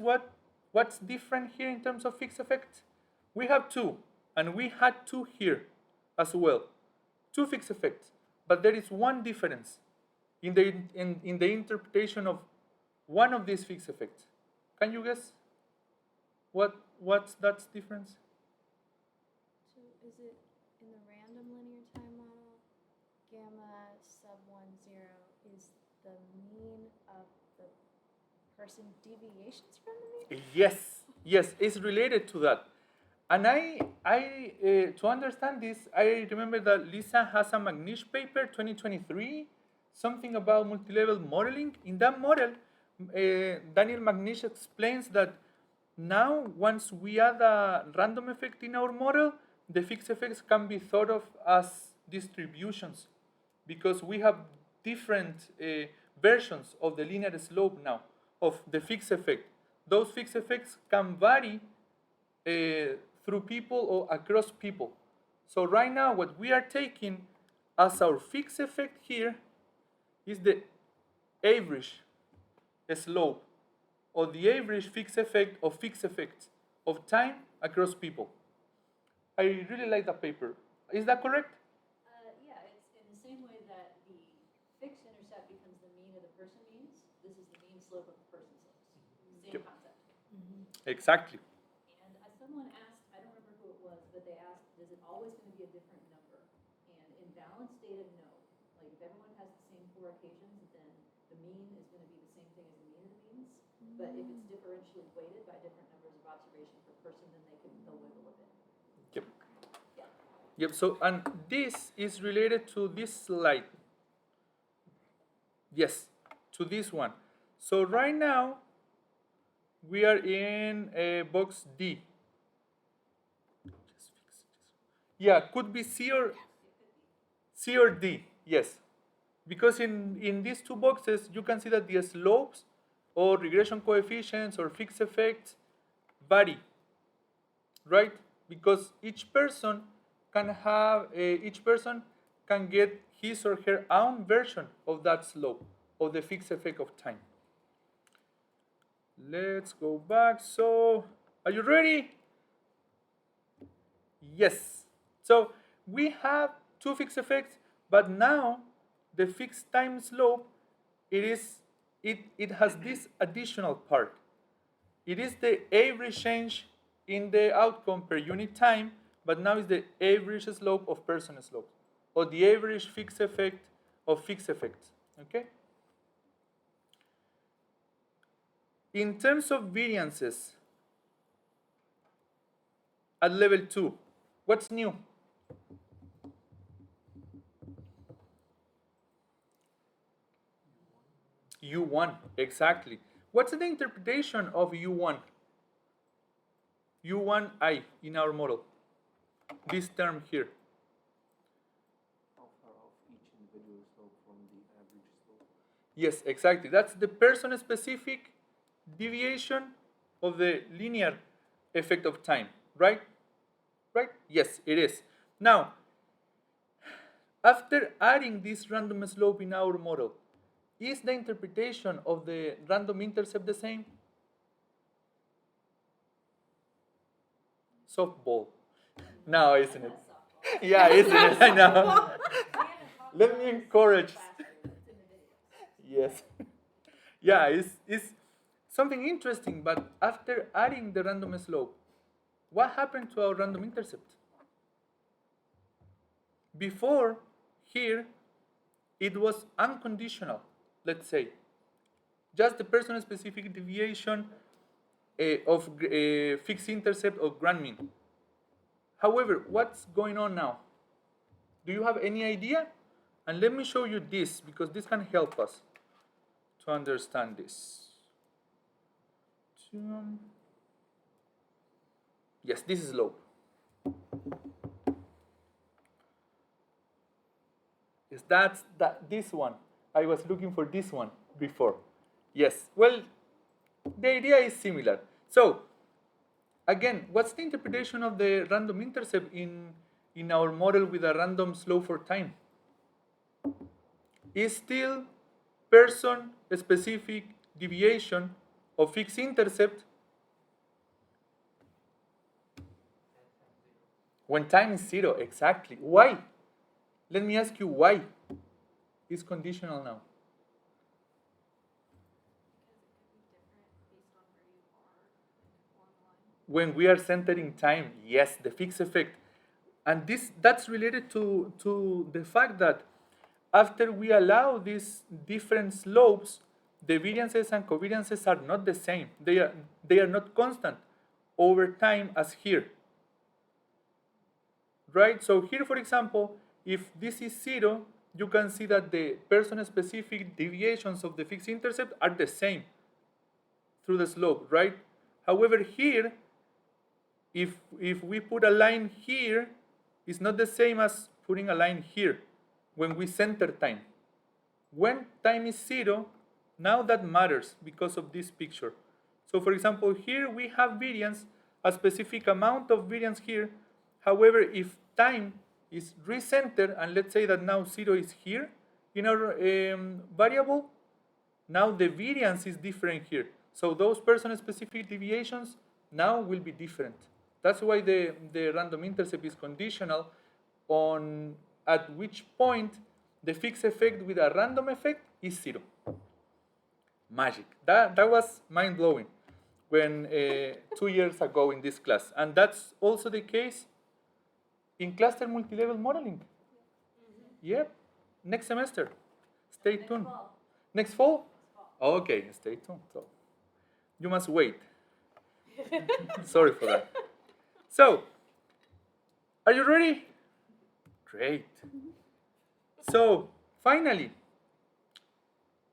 what's different here in terms of fixed effects? We have 2, and we had 2 here as well. 2 fixed effects, but there is one difference in the interpretation of one of these fixed effects. Can you guess what's that difference? So is it in the random linear time model, gamma sub 1, 0 is the mean of the person deviations from the mean? Yes, it's related to that. And to understand this, I remember that Lisa has a McNish paper, 2023, something about multi-level modeling. In that model, Daniel McNish explains that now, once we add a random effect in our model, the fixed effects can be thought of as distributions, because we have different versions of the linear slope now of the fixed effect. Those fixed effects can vary through people or across people. So right now, what we are taking as our fixed effect here is the average slope, or the average fixed effect of fixed effects of time across people. I really like that paper. Is that correct? Yeah, it's in the same way that the fixed intercept becomes the mean of the person means. This is the mean slope of the person slopes. Same concept. Exactly. And someone asked, I don't remember who it was, but they asked, is it always going to be a different number? And in balanced data, no. Like if everyone has the same 4 occasions, then the mean is going to be the same thing as the mean of the means. But if it's differentially weighted by different numbers of observation per person, then they'll wiggle a bit. Yep. Yeah. Yep. So, and this is related to this slide. Yes, to this one. So right now, we are in box D. Yeah, could be C or D, yes. Because in these 2 boxes, you can see that the slopes or regression coefficients or fixed effects vary, right? Because each person can get his or her own version of that slope, of the fixed effect of time. Let's go back. So, are you ready? Yes. So, we have 2 fixed effects, but now the fixed time slope, it has this additional part. It is the average change in the outcome per unit time, but now it's the average slope of person slope, or the average fixed effect of fixed effects. Okay? In terms of variances at level 2, what's new? U1, exactly. What's the interpretation of U1? U1I in our model. This term here. How far off each individual slope from the average slope? Yes, exactly. That's the person-specific deviation of the linear effect of time, right? Right? Yes, it is. Now, after adding this random slope in our model, is the interpretation of the random intercept the same? Softball. No, isn't it? Yeah, isn't it? I know. Let me encourage. Yes. Yeah, it's something interesting, but after adding the random slope, what happened to our random intercept? Before, here, it was unconditional, let's say. Just the person-specific deviation of fixed intercept or grand mean. However, what's going on now? Do you have any idea? And let me show you this, because this can help us to understand this. Yes, this is slope. Yes, that's this one. I was looking for this one before. Yes, well, the idea is similar. So, again, what's the interpretation of the random intercept in our model with a random slope for time? Is still person-specific deviation of fixed intercept when time is 0, exactly. Why? Let me ask you why. It's conditional now. When we are centering time, yes, the fixed effect. And that's related to the fact that after we allow these different slopes, the variances and covariances are not the same. They are not constant over time as here. Right? So here, for example, if this is 0, you can see that the person-specific deviations of the fixed intercept are the same through the slope, right? However, here, if we put a line here, it's not the same as putting a line here when we center time. When time is 0, now that matters because of this picture. So for example, here we have variance, a specific amount of variance here. However, if time is recentered, and let's say that now 0 is here in our variable, now the variance is different here. So those person-specific deviations now will be different. That's why the random intercept is conditional on at which point the fixed effect with a random effect is 0. Magic. That was mind-blowing when 2 years ago in this class. And that's also the case in cluster multi-level modeling. Yep. Next semester. Stay tuned. Next fall? Okay, stay tuned. So you must wait. Sorry for that. So, are you ready? Great. So, finally,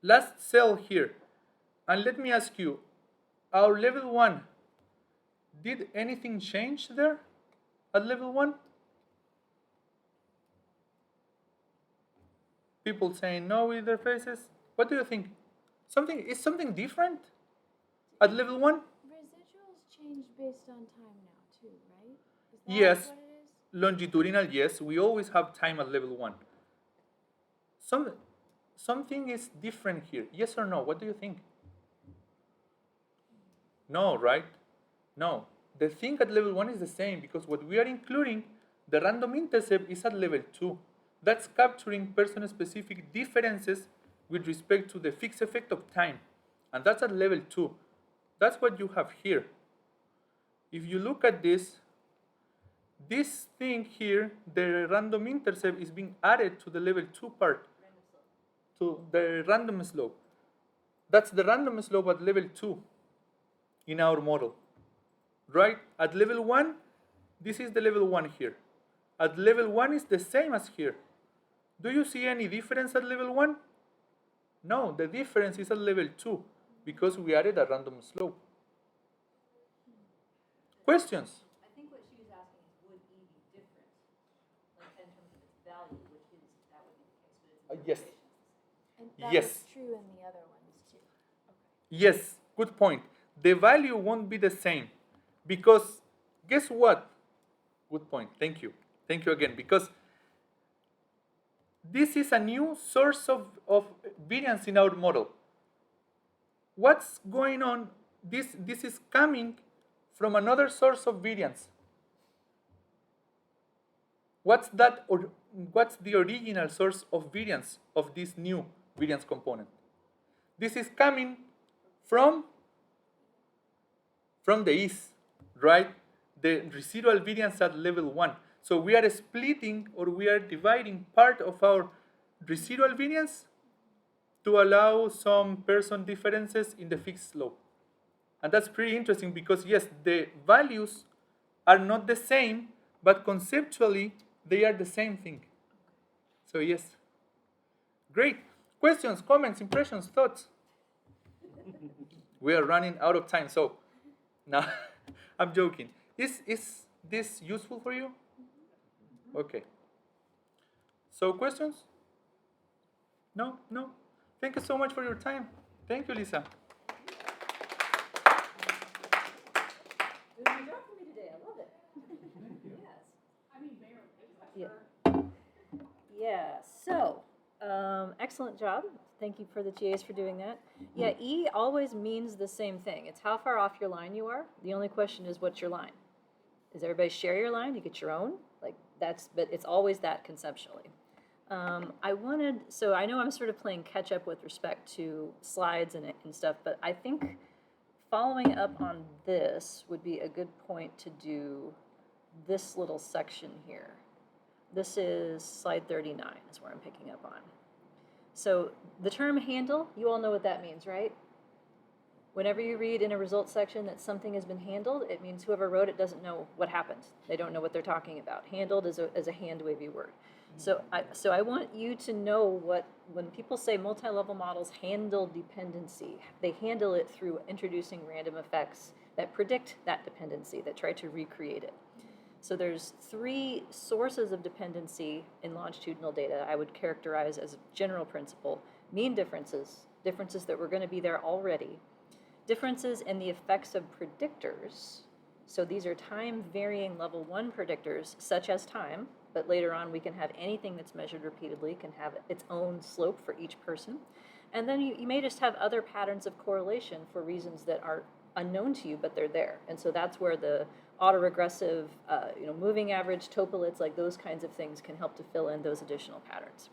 last cell here. And let me ask you, our level 1, did anything change there at level 1? People saying no with their faces. What do you think? Is something different at level 1? Residuals change based on time now too, right? Is that Yes. what it is? Longitudinal, yes. We always have time at level 1. Something is different here. Yes or no? What do you think? No, right? No. The thing at level 1 is the same because what we are including, the random intercept, is at level 2. That's capturing person-specific differences with respect to the fixed effect of time. And that's at level 2. That's what you have here. If you look at this thing here, the random intercept is being added to the level 2 part, to the random slope. That's the random slope at level 2 in our model. Right? At level 1, this is the level 1 here. At level 1 is the same as here. Do you see any difference at level 1? No, the difference is at level 2 because we added a random slope. Questions? I think what she was asking is, would E be different, like in terms of its value, which is that would be the case, but its Yes. And that Yes. was true in the other ones too. Okay. Yes, good point. The value won't be the same because guess what? Good point. Thank you. Thank you again. Because this is a new source of variance in our model. What's going on? This is coming from another source of variance. What's that? Or what's the original source of variance of this new variance component? This is coming from the east, right? The residual variance at level 1. So we are splitting or we are dividing part of our residual variance to allow some person differences in the fixed slope. And that's pretty interesting because yes, the values are not the same, but conceptually they are the same thing. So yes. Great. Questions, comments, impressions, thoughts? We are running out of time. So No, I'm joking. Is this useful for you? Okay. So questions? No? No? Thank you so much for your time. Thank you, Lisa. Doing my job for me today. I love it. Yes. I mean, very. Yeah. Yeah. So, excellent job. Thank you for the TAs for doing that. Yeah, E always means the same thing. It's how far off your line you are. The only question is, what's your line? Does everybody share your line? Do you get your own? Like that's, but it's always that conceptually. So I know I'm sort of playing catch up with respect to slides and stuff, but I think following up on this would be a good point to do this little section here. This is slide 39 is where I'm picking up on. So the term handle, you all know what that means, right? Whenever you read in a results section that something has been handled, it means whoever wrote it doesn't know what happened. They don't know what they're talking about. Handled is a hand-wavy word. So I want you to know when people say multi-level models handle dependency, they handle it through introducing random effects that predict that dependency, that try to recreate it. So there's 3 sources of dependency in longitudinal data I would characterize as a general principle. Mean differences, differences that were going to be there already. Differences in the effects of predictors. So these are time-varying level 1 predictors, such as time, but later on we can have anything that's measured repeatedly can have its own slope for each person. And then you may just have other patterns of correlation for reasons that are unknown to you, but they're there. And so that's where the autoregressive, moving average, topolets, like those kinds of things can help to fill in those additional patterns.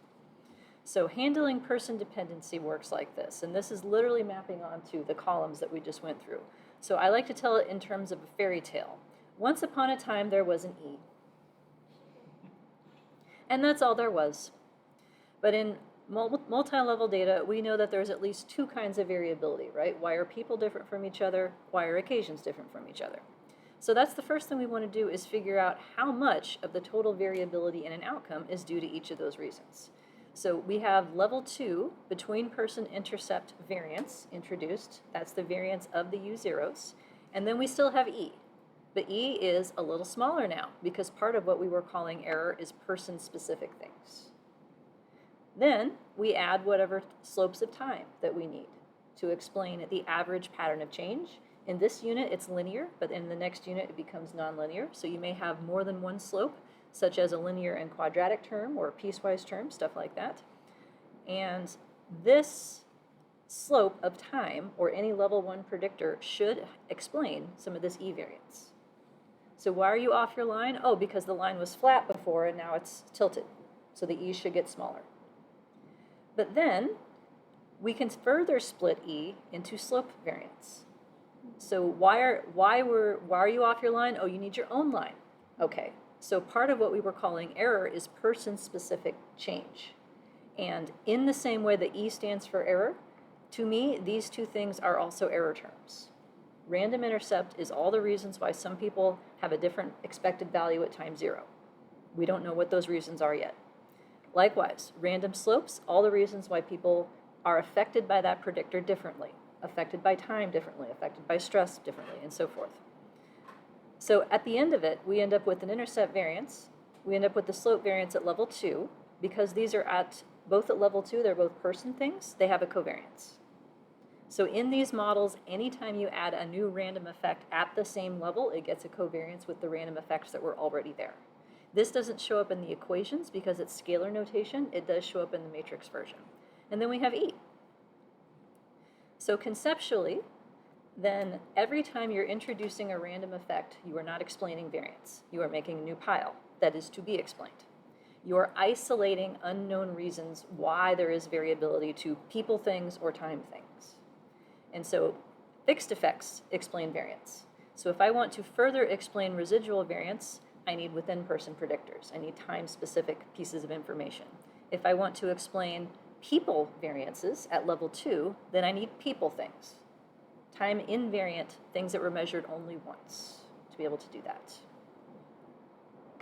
So handling person dependency works like this, and this is literally mapping onto the columns that we just went through. So I like to tell it in terms of a fairy tale. Once upon a time, there was an E. And that's all there was. But in multi-level data, we know that there's at least 2 kinds of variability, right? Why are people different from each other? Why are occasions different from each other? So that's the first thing we want to do is figure out how much of the total variability in an outcome is due to each of those reasons. So we have level 2, between person intercept variance introduced. That's the variance of the U0s. And then we still have E. But E is a little smaller now because part of what we were calling error is person-specific things. Then we add whatever slopes of time that we need to explain the average pattern of change. In this unit, it's linear, but in the next unit, it becomes nonlinear. So you may have more than one slope, such as a linear and quadratic term or a piecewise term, stuff like that. And this slope of time, or any level 1 predictor, should explain some of this E variance. So why are you off your line? Oh, because the line was flat before and now it's tilted. So the E should get smaller. But then we can further split E into slope variance. So why are you off your line? Oh, you need your own line. Okay, so part of what we were calling error is person-specific change. And in the same way that E stands for error, to me, these 2 things are also error terms. Random intercept is all the reasons why some people have a different expected value at time 0. We don't know what those reasons are yet. Likewise, random slopes, all the reasons why people are affected by that predictor differently, affected by time differently, affected by stress differently, and so forth. So at the end of it, we end up with an intercept variance. We end up with the slope variance at level 2. Because these are both at level 2, they're both person things, they have a covariance. So in these models, anytime you add a new random effect at the same level, it gets a covariance with the random effects that were already there. This doesn't show up in the equations because it's scalar notation. It does show up in the matrix version. And then we have E. So conceptually, then every time you're introducing a random effect, you are not explaining variance. You are making a new pile that is to be explained. You are isolating unknown reasons why there is variability to people things or time things. And so fixed effects explain variance. So if I want to further explain residual variance, I need within-person predictors. I need time-specific pieces of information. If I want to explain people variances at level 2, then I need people things. Time invariant things that were measured only once to be able to do that.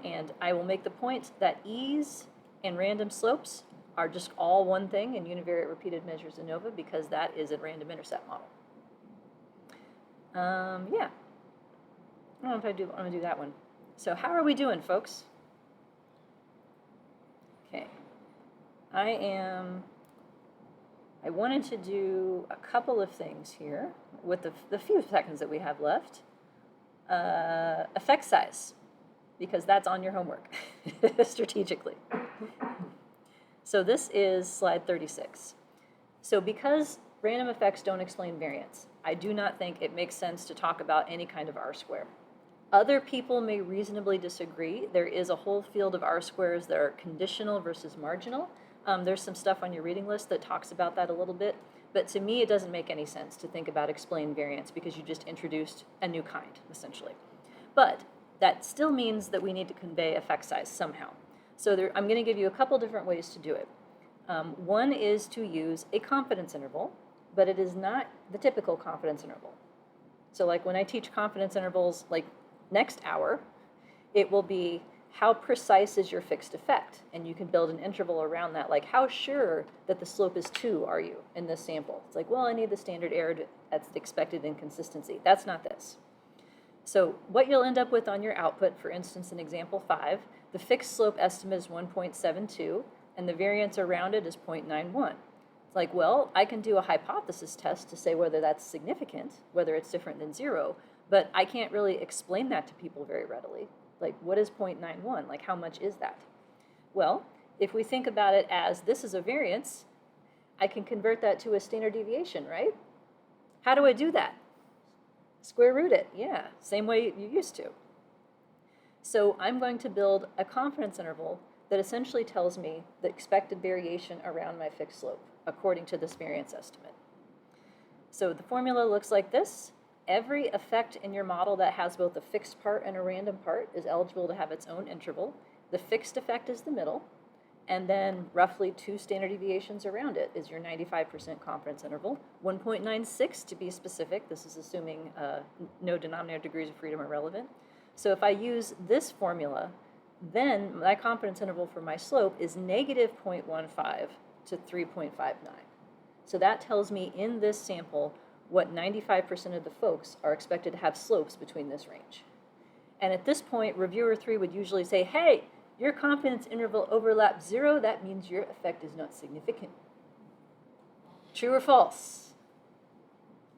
And I will make the point that E's and random slopes are just all one thing in univariate repeated measures ANOVA because that is a random intercept model. Yeah. I don't know if I want to do that one. So how are we doing, folks? Okay. I wanted to do a couple of things here with the few seconds that we have left. Effect size, because that's on your homework strategically. So this is slide 36. So because random effects don't explain variance, I do not think it makes sense to talk about any kind of R-square. Other people may reasonably disagree. There is a whole field of R-squares that are conditional versus marginal. There's some stuff on your reading list that talks about that a little bit. But to me, it doesn't make any sense to think about explain variance because you just introduced a new kind, essentially. But that still means that we need to convey effect size somehow. So I'm going to give you a couple different ways to do it. One is to use a confidence interval, but it is not the typical confidence interval. So like when I teach confidence intervals, like next hour, it will be how precise is your fixed effect? And you can build an interval around that, like how sure that the slope is 2 are you in this sample? It's like, well, I need the standard error that's the expected inconsistency. That's not this. So what you'll end up with on your output, for instance, in example 5, the fixed slope estimate is 1.72, and the variance around it is 0.91. It's like, well, I can do a hypothesis test to say whether that's significant, whether it's different than 0, but I can't really explain that to people very readily. Like, what is 0.91? Like, how much is that? Well, if we think about it as this is a variance, I can convert that to a standard deviation, right? How do I do that? Square root it, yeah, same way you used to. So I'm going to build a confidence interval that essentially tells me the expected variation around my fixed slope according to this variance estimate. So the formula looks like this. Every effect in your model that has both a fixed part and a random part is eligible to have its own interval. The fixed effect is the middle, and then roughly 2 standard deviations around it is your 95% confidence interval. 1.96 to be specific. This is assuming no denominator degrees of freedom are relevant. So if I use this formula, then my confidence interval for my slope is negative 0.15 to 3.59. So that tells me in this sample what 95% of the folks are expected to have slopes between this range. And at this point, reviewer 3 would usually say, hey, your confidence interval overlaps 0, that means your effect is not significant. True or false?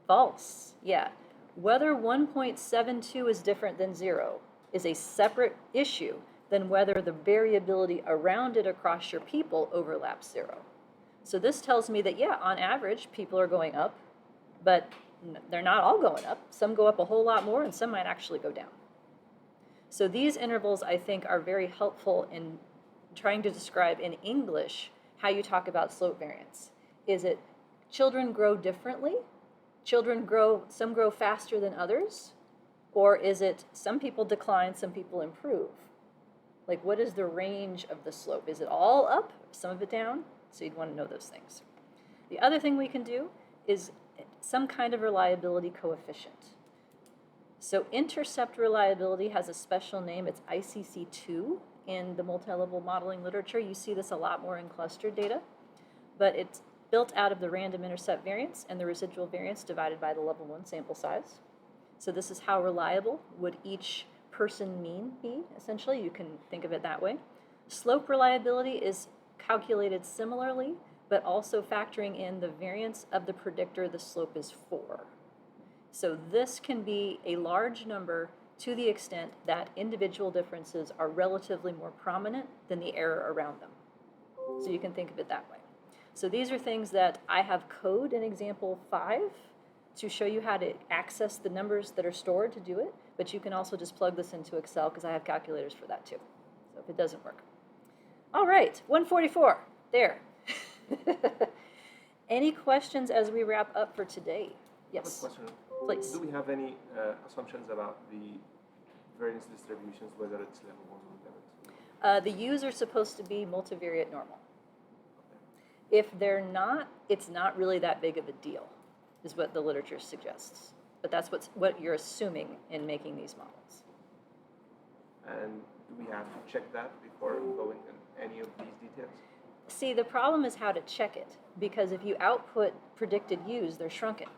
False, yeah. Whether 1.72 is different than 0 is a separate issue than whether the variability around it across your people overlaps 0. So this tells me that, yeah, on average, people are going up, but they're not all going up. Some go up a whole lot more, and some might actually go down. So these intervals, I think, are very helpful in trying to describe in English how you talk about slope variance. Is it children grow differently? Some grow faster than others? Or is it some people decline, some people improve? Like, what is the range of the slope? Is it all up, some of it down? So you'd want to know those things. The other thing we can do is some kind of reliability coefficient. So intercept reliability has a special name. It's ICC2 in the multi-level modeling literature. You see this a lot more in clustered data, but it's built out of the random intercept variance and the residual variance divided by the level 1 sample size. So this is how reliable would each person mean be, essentially. You can think of it that way. Slope reliability is calculated similarly, but also factoring in the variance of the predictor the slope is 4. So this can be a large number to the extent that individual differences are relatively more prominent than the error around them. So you can think of it that way. So these are things that I have code in example 5 to show you how to access the numbers that are stored to do it, but you can also just plug this into Excel because I have calculators for that too, so if it doesn't work. All right, 144, there. Any questions as we wrap up for today? Yes. Question. Please. Do we have any assumptions about the variance distributions, whether it's level 1 or level 2? The U's are supposed to be multivariate normal. If they're not, it's not really that big of a deal, is what the literature suggests. But that's what you're assuming in making these models. And do we have to check that before going in any of these details? See, the problem is how to check it, because if you output predicted U's, they're shrunken.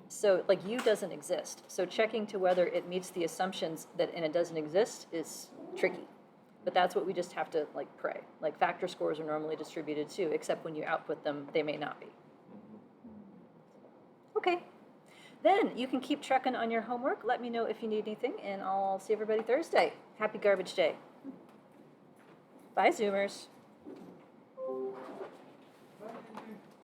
So like U doesn't exist. So checking to whether it meets the assumptions that and it doesn't exist is tricky. But that's what we just have to like pray. Like factor scores are normally distributed too, except when you output them, they may not be. Okay. Then you can keep trucking on your homework. Let me know if you need anything, and I'll see everybody Thursday. Happy Garbage Day. Bye, Zoomers.